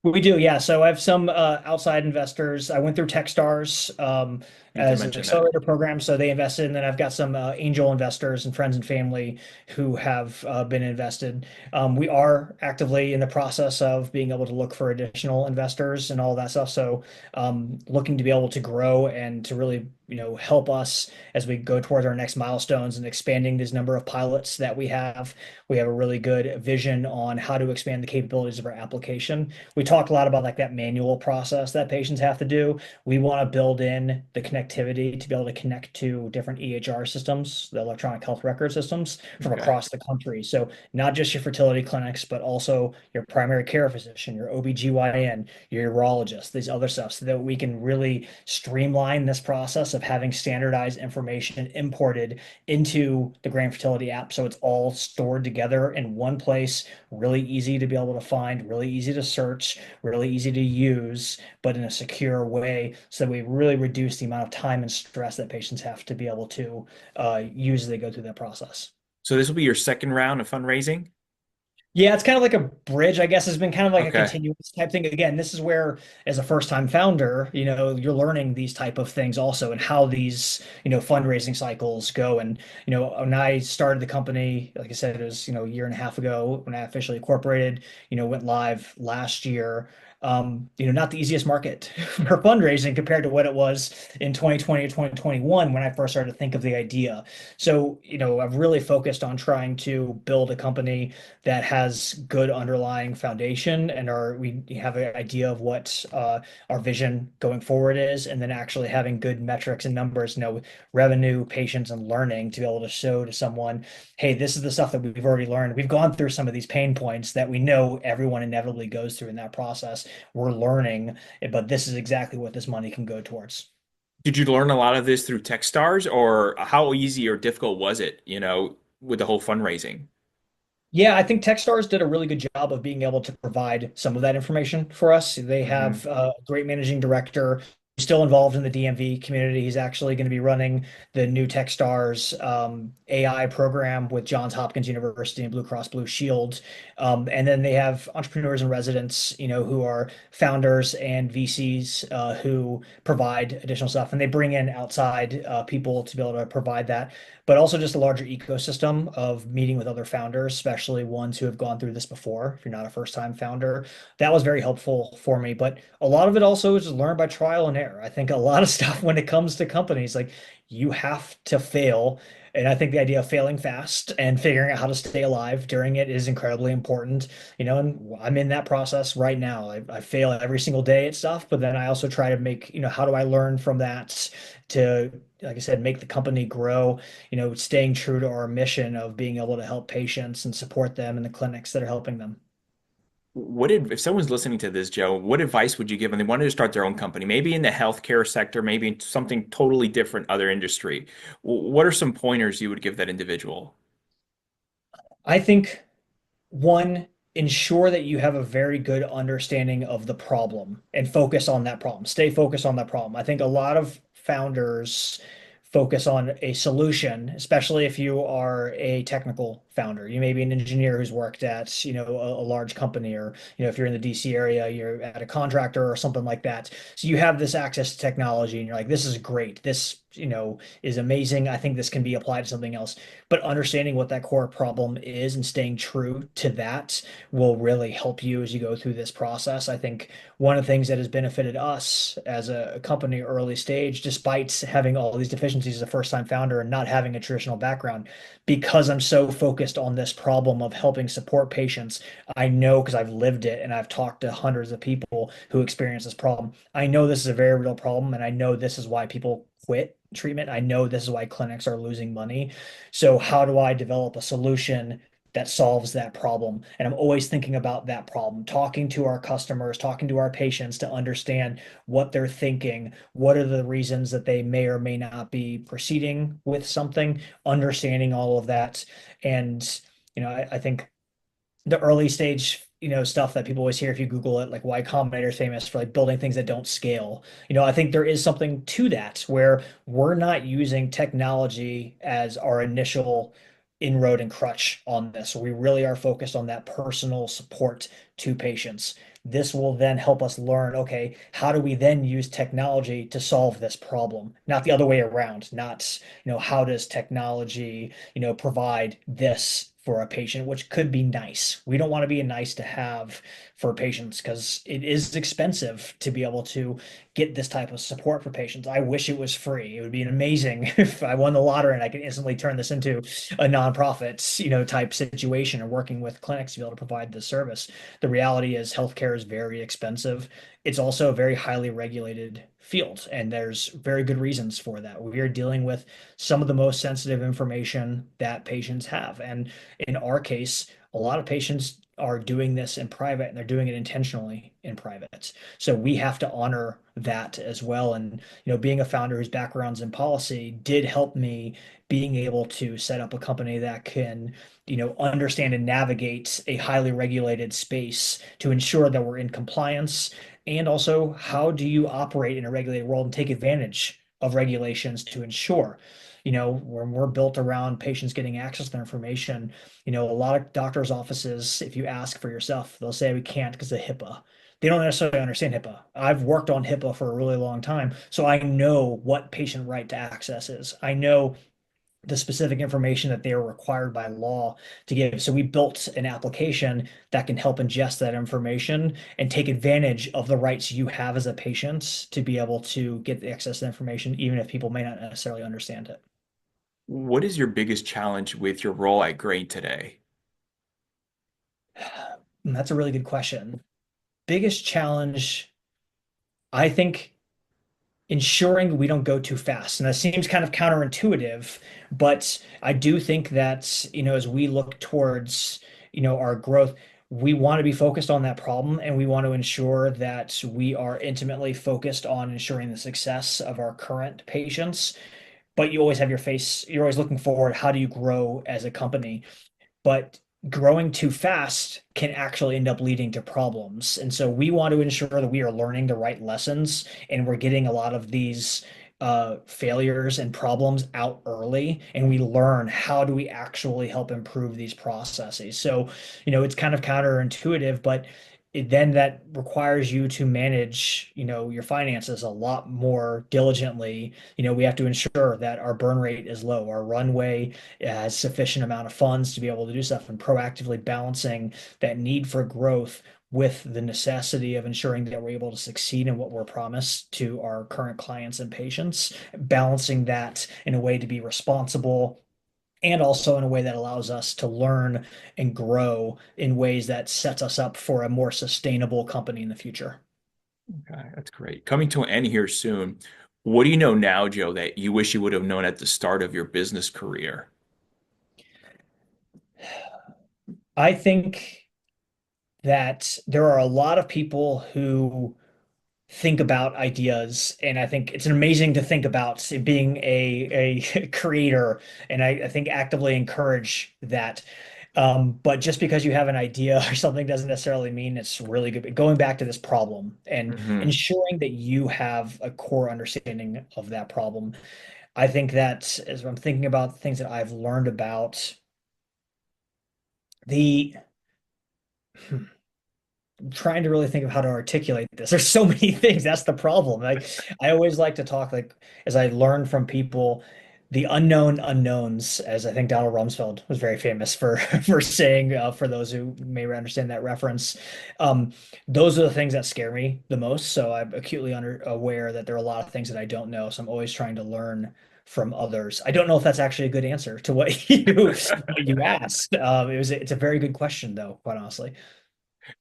We do, yeah. So I have some outside investors. I went through Techstars You did as an mention that. accelerator program, so they invested, and then I've got some angel investors and friends and family who have been invested. We are actively in the process of being able to look for additional investors and all that stuff. So looking to be able to grow and to really, help us as we go towards our next milestones and expanding this number of pilots that we have. We have a really good vision on how to expand the capabilities of our application. We talked a lot about like that manual process that patients have to do. We want to build in the connectivity to be able to connect to different EHR systems, the electronic health record systems from Okay. across the country. So not just your fertility clinics, but also your primary care physician, your OBGYN, your urologist, these other stuff, so that we can really streamline this process of having standardized information imported into the Grain Fertility app. So it's all stored together in one place, really easy to be able to find, really easy to search, really easy to use, but in a secure way, so that we really reduce the amount of time and stress that patients have to be able to use as they go through that process. So this will be your second round of fundraising? Yeah, it's kind of like a bridge, I guess. It's been kind of like a Okay. continuous type thing. Again, this is where, as a first-time founder, you're learning these type of things also, and how these, fundraising cycles go. And, when I started the company, like I said, it was, a year and a half ago when I officially incorporated, went live last year. Not the easiest market for fundraising compared to what it was in 2020 or 2021 when I first started to think of the idea. So, I've really focused on trying to build a company that has good underlying foundation, and we have an idea of what our vision going forward is, and then actually having good metrics and numbers, revenue, patients, and learning to be able to show to someone, hey, this is the stuff that we've already learned. We've gone through some of these pain points that we know everyone inevitably goes through in that process. We're learning, but this is exactly what this money can go towards. Did you learn a lot of this through Techstars, or how easy or difficult was it, with the whole fundraising? Yeah, I think Techstars did a really good job of being able to provide some of that information for us. They Hmm. have a great managing director who's still involved in the DMV community. He's actually going to be running the new Techstars AI program with Johns Hopkins University and Blue Cross Blue Shield. And then they have entrepreneurs and residents, who are founders and VCs who provide additional stuff. And they bring in outside people to be able to provide that, but also just a larger ecosystem of meeting with other founders, especially ones who have gone through this before. If you're not a first-time founder, that was very helpful for me. But a lot of it also is just learned by trial and error. I think a lot of stuff when it comes to companies, like you have to fail And I think the idea of failing fast and figuring out how to stay alive during it is incredibly important. And I'm in that process right now. I fail every single day at stuff, but then I also try to make, how do I learn from that to, like I said, make the company grow, staying true to our mission of being able to help patients and support them in the clinics that are helping them. If someone's listening to this, Joe, what advice would you give them? They wanted to start their own company, maybe in the healthcare sector, maybe in something totally different, other industry. What are some pointers you would give that individual? I think one, ensure that you have a very good understanding of the problem and focus on that problem. Stay focused on that problem. I think a lot of founders focus on a solution, especially if you are a technical founder. You may be an engineer who's worked at, a large company, or, if you're in the DC area, you're at a contractor or something like that. So you have this access to technology and you're like, this is great. This, is amazing. I think this can be applied to something else. But understanding what that core problem is and staying true to that will really help you as you go through this process. I think one of the things that has benefited us as a company early stage, despite having all these deficiencies as a first time founder and not having a traditional background, because I'm so focused on this problem of helping support patients, I know because I've lived it and I've talked to hundreds of people who experience this problem. I know this is a very real problem, and I know this is why people quit treatment. I know this is why clinics are losing money. So, how do I develop a solution that solves that problem? And I'm always thinking about that problem, talking to our customers, talking to our patients to understand what they're thinking, what are the reasons that they may or may not be proceeding with something, understanding all of that. And, I think the early stage, stuff that people always hear if you Google it, like Y Combinator is famous for like building things that don't scale. I think there is something to that where we're not using technology as our initial inroad and crutch on this. We really are focused on that personal support to patients. This will then help us learn, okay, how do we then use technology to solve this problem? Not the other way around, not, how does technology, provide this for a patient, which could be nice. We don't want to be a nice to have for patients because it is expensive to be able to get this type of support for patients. I wish it was free. It would be amazing if I won the lottery and I could instantly turn this into a nonprofit, type situation, or working with clinics to be able to provide this service. The reality is healthcare is very expensive. It's also a very highly regulated field, and there's very good reasons for that. We are dealing with some of the most sensitive information that patients have. And in our case, a lot of patients are doing this in private and they're doing it intentionally in private. So we have to honor that as well. And, being a founder whose background's in policy did help me being able to set up a company that can, understand and navigate a highly regulated space to ensure that we're in compliance. And also, how do you operate in a regulated world and take advantage of regulations to ensure, when we're built around patients getting access to their information, a lot of doctors' offices, if you ask for yourself, they'll say we can't because of HIPAA. They don't necessarily understand HIPAA. I've worked on HIPAA for a really long time, so I know what patient right to access is. I know the specific information that they are required by law to give. So we built an application that can help ingest that information and take advantage of the rights you have as a patient to be able to get the access to information, even if people may not necessarily understand it. What is your biggest challenge with your role at Grain today? That's a really good question. Biggest challenge, I think, ensuring we don't go too fast. And that seems kind of counterintuitive, but I do think that, as we look towards, our growth, we want to be focused on that problem and we want to ensure that we are intimately focused on ensuring the success of our current patients. But you always have your face, you're always looking forward. How do you grow as a company? But growing too fast can actually end up leading to problems. And so we want to ensure that we are learning the right lessons and we're getting a lot of these failures and problems out early, and we learn how do we actually help improve these processes. So, it's kind of counterintuitive, but then that requires you to manage, your finances a lot more diligently. We have to ensure that our burn rate is low, our runway has sufficient amount of funds to be able to do stuff, and proactively balancing that need for growth with the necessity of ensuring that we're able to succeed in what we're promised to our current clients and patients, balancing that in a way to be responsible and also in a way that allows us to learn and grow in ways that sets us up for a more sustainable company in the future. Okay, that's great. Coming to an end here soon. What do you know now, Joe, that you wish you would have known at the start of your business career? I think that there are a lot of people who think about ideas, and I think it's amazing to think about being a creator, and I think actively encourage that. But just because you have an idea or something doesn't necessarily mean it's really good. But going back to this problem and Hmm. ensuring that you have a core understanding of that problem, I think that as I'm thinking about things that I've learned about the trying to really think of how to articulate this. There's so many things. That's the problem. Like I always like to talk like as I learn from people, the unknown unknowns, as I think Donald Rumsfeld was very famous for for saying, for those who may understand that reference. Um, those are the things that scare me the most. So I'm acutely aware that there are a lot of things that I don't know. So I'm always trying to learn from others. I don't know if that's actually a good answer to what you asked. It's a very good question though, quite honestly.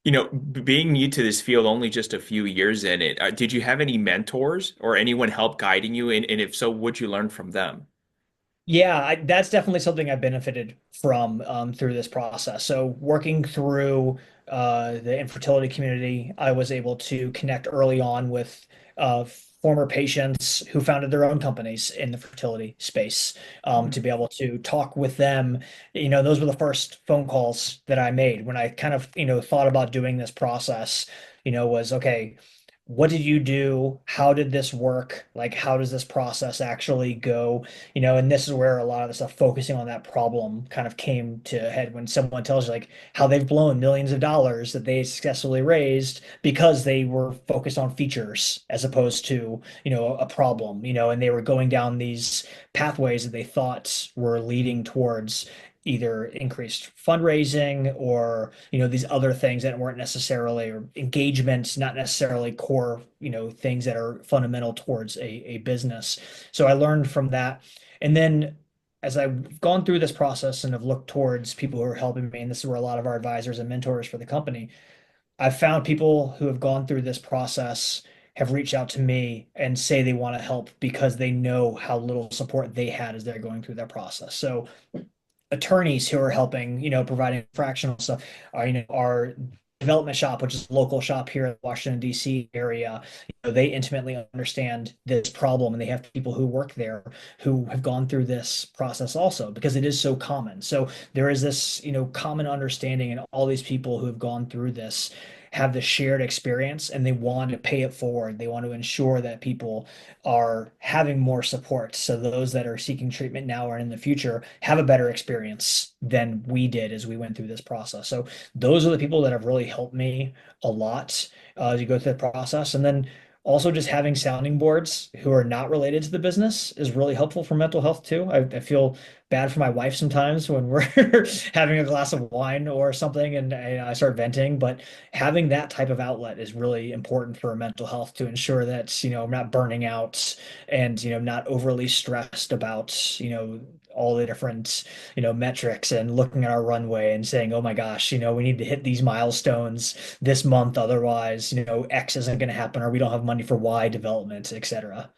Being new to this field, only just a few years in it, did you have any mentors or anyone help guiding you? And if so, what'd you learn from them? Yeah, that's definitely something I benefited from through this process. So working through the infertility community, I was able to connect early on with former patients who founded their own companies in the fertility space, to be able to talk with them. Those were the first phone calls that I made when I kind of, thought about doing this process, was okay, what did you do? How did this work? Like, how does this process actually go? And this is where a lot of the stuff focusing on that problem kind of came to a head when someone tells you like how they've blown millions of dollars that they successfully raised because they were focused on features as opposed to, a problem, and they were going down these pathways that they thought were leading towards either increased fundraising or these other things that weren't necessarily or engagements not necessarily core things that are fundamental towards a business. So I learned from that, and then as I've gone through this process and have looked towards people who are helping me, and this is where a lot of our advisors and mentors for the company, I've found people who have gone through this process have reached out to me and say they want to help because they know how little support they had as they're going through that process. So attorneys who are helping, providing fractional stuff, our development shop, which is a local shop here in the Washington, D.C. area, they intimately understand this problem and they have people who work there who have gone through this process also because it is so common. So there is this, common understanding, and all these people who have gone through this have the shared experience and they want to pay it forward. They want to ensure that people are having more support. So those that are seeking treatment now or in the future have a better experience than we did as we went through this process. So those are the people that have really helped me a lot as you go through the process. And then also just having sounding boards who are not related to the business is really helpful for mental health too. I feel bad for my wife sometimes when we're having a glass of wine or something and I start venting, but having that type of outlet is really important for mental health to ensure that, I'm not burning out and, not overly stressed about, all the different, metrics and looking at our runway and saying, oh my gosh, we need to hit these milestones this month. Otherwise, X isn't going to happen or we don't have money for Y development, etc.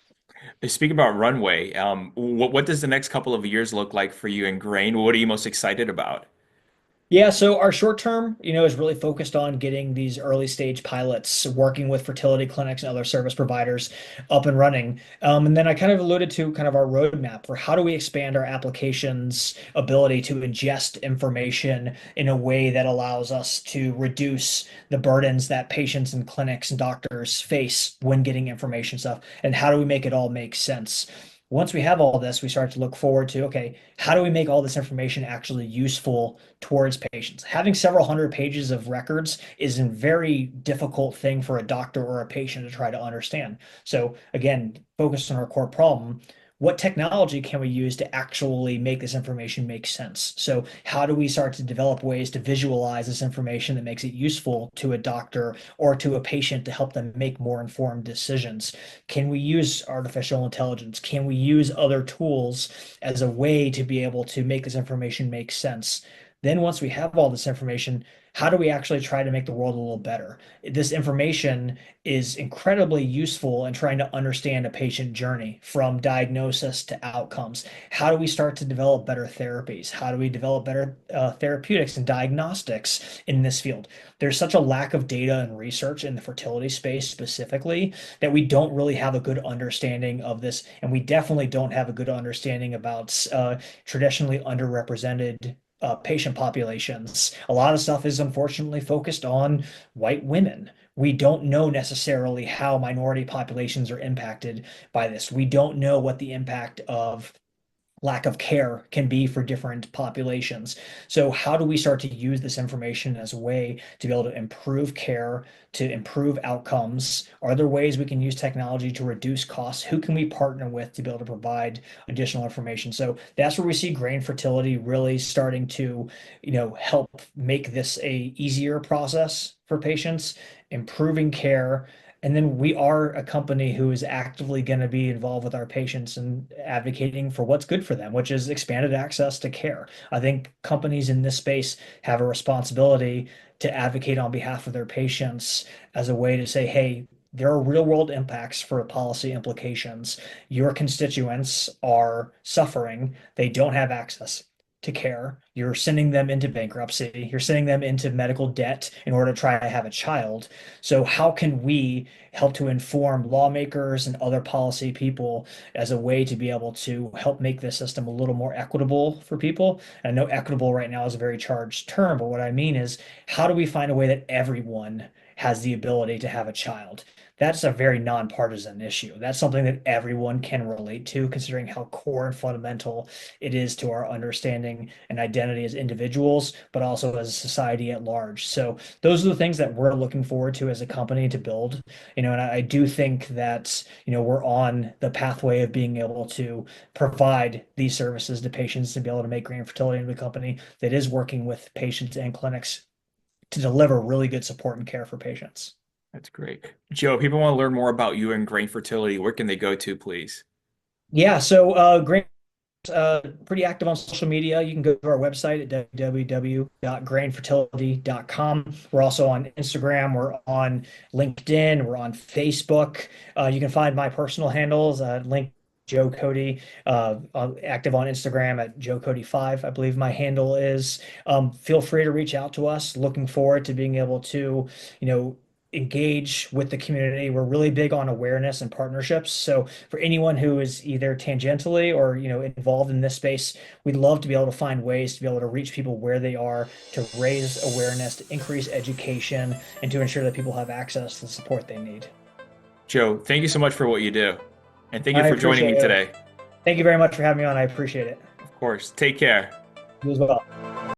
Speaking about runway, what does the next couple of years look like for you in grain? What are you most excited about? Yeah, so our short term, is really focused on getting these early stage pilots, working with fertility clinics and other service providers up and running. And then I kind of alluded to kind of our roadmap for how do we expand our application's ability to ingest information in a way that allows us to reduce the burdens that patients and clinics and doctors face when getting information stuff, and how do we make it all make sense? Once we have all this, we start to look forward to, okay, how do we make all this information actually useful towards patients? Having several hundred pages of records is a very difficult thing for a doctor or a patient to try to understand. So again, focused on our core problem, what technology can we use to actually make this information make sense? So how do we start to develop ways to visualize this information that makes it useful to a doctor or to a patient to help them make more informed decisions? Can we use artificial intelligence? Can we use other tools as a way to be able to make this information make sense? Then once we have all this information, how do we actually try to make the world a little better? This information is incredibly useful in trying to understand a patient journey from diagnosis to outcomes. How do we start to develop better therapies? How do we develop better therapeutics and diagnostics in this field? There's such a lack of data and research in the fertility space specifically that we don't really have a good understanding of this. And we definitely don't have a good understanding about traditionally underrepresented patient populations. A lot of stuff is unfortunately focused on white women. We don't know necessarily how minority populations are impacted by this. We don't know what the impact of lack of care can be for different populations. So how do we start to use this information as a way to be able to improve care, to improve outcomes? Are there ways we can use technology to reduce costs? Who can we partner with to be able to provide additional information? So that's where we see grain fertility really starting to, help make this a easier process for patients, improving care. And then we are a company who is actively going to be involved with our patients and advocating for what's good for them, which is expanded access to care. I think companies in this space have a responsibility to advocate on behalf of their patients as a way to say, hey, there are real world impacts for policy implications. Your constituents are suffering. They don't have access to care. You're sending them into bankruptcy. You're sending them into medical debt in order to try to have a child. So how can we help to inform lawmakers and other policy people as a way to be able to help make this system a little more equitable for people? And I know equitable right now is a very charged term, but what I mean is how do we find a way that everyone has the ability to have a child? That's a very nonpartisan issue. That's something that everyone can relate to, considering how core and fundamental it is to our understanding and identity as individuals, but also as a society at large. So those are the things that we're looking forward to as a company to build. And I do think that, we're on the pathway of being able to provide these services to patients to be able to make grain fertility into a company that is working with patients and clinics to deliver really good support and care for patients. That's great. Joe, if people want to learn more about you and grain fertility, where can they go to, please? Yeah, so Grain pretty active on social media. You can go to our website at www.grainfertility.com. We're also on Instagram. We're on LinkedIn. We're on Facebook. You can find my personal handles, link Joe Cody, active on Instagram at Joe Cody 5, I believe my handle is. Feel free to reach out to us. Looking forward to being able to, engage with the community. We're really big on awareness and partnerships. So for anyone who is either tangentially or involved in this space, we'd love to be able to find ways to be able to reach people where they are, to raise awareness, to increase education, and to ensure that people have access to the support they need. Joe, thank you so much for what you do. And thank you I for joining appreciate me it. today. Thank you very much for having me on. I appreciate it. Of course. Take care. You as well.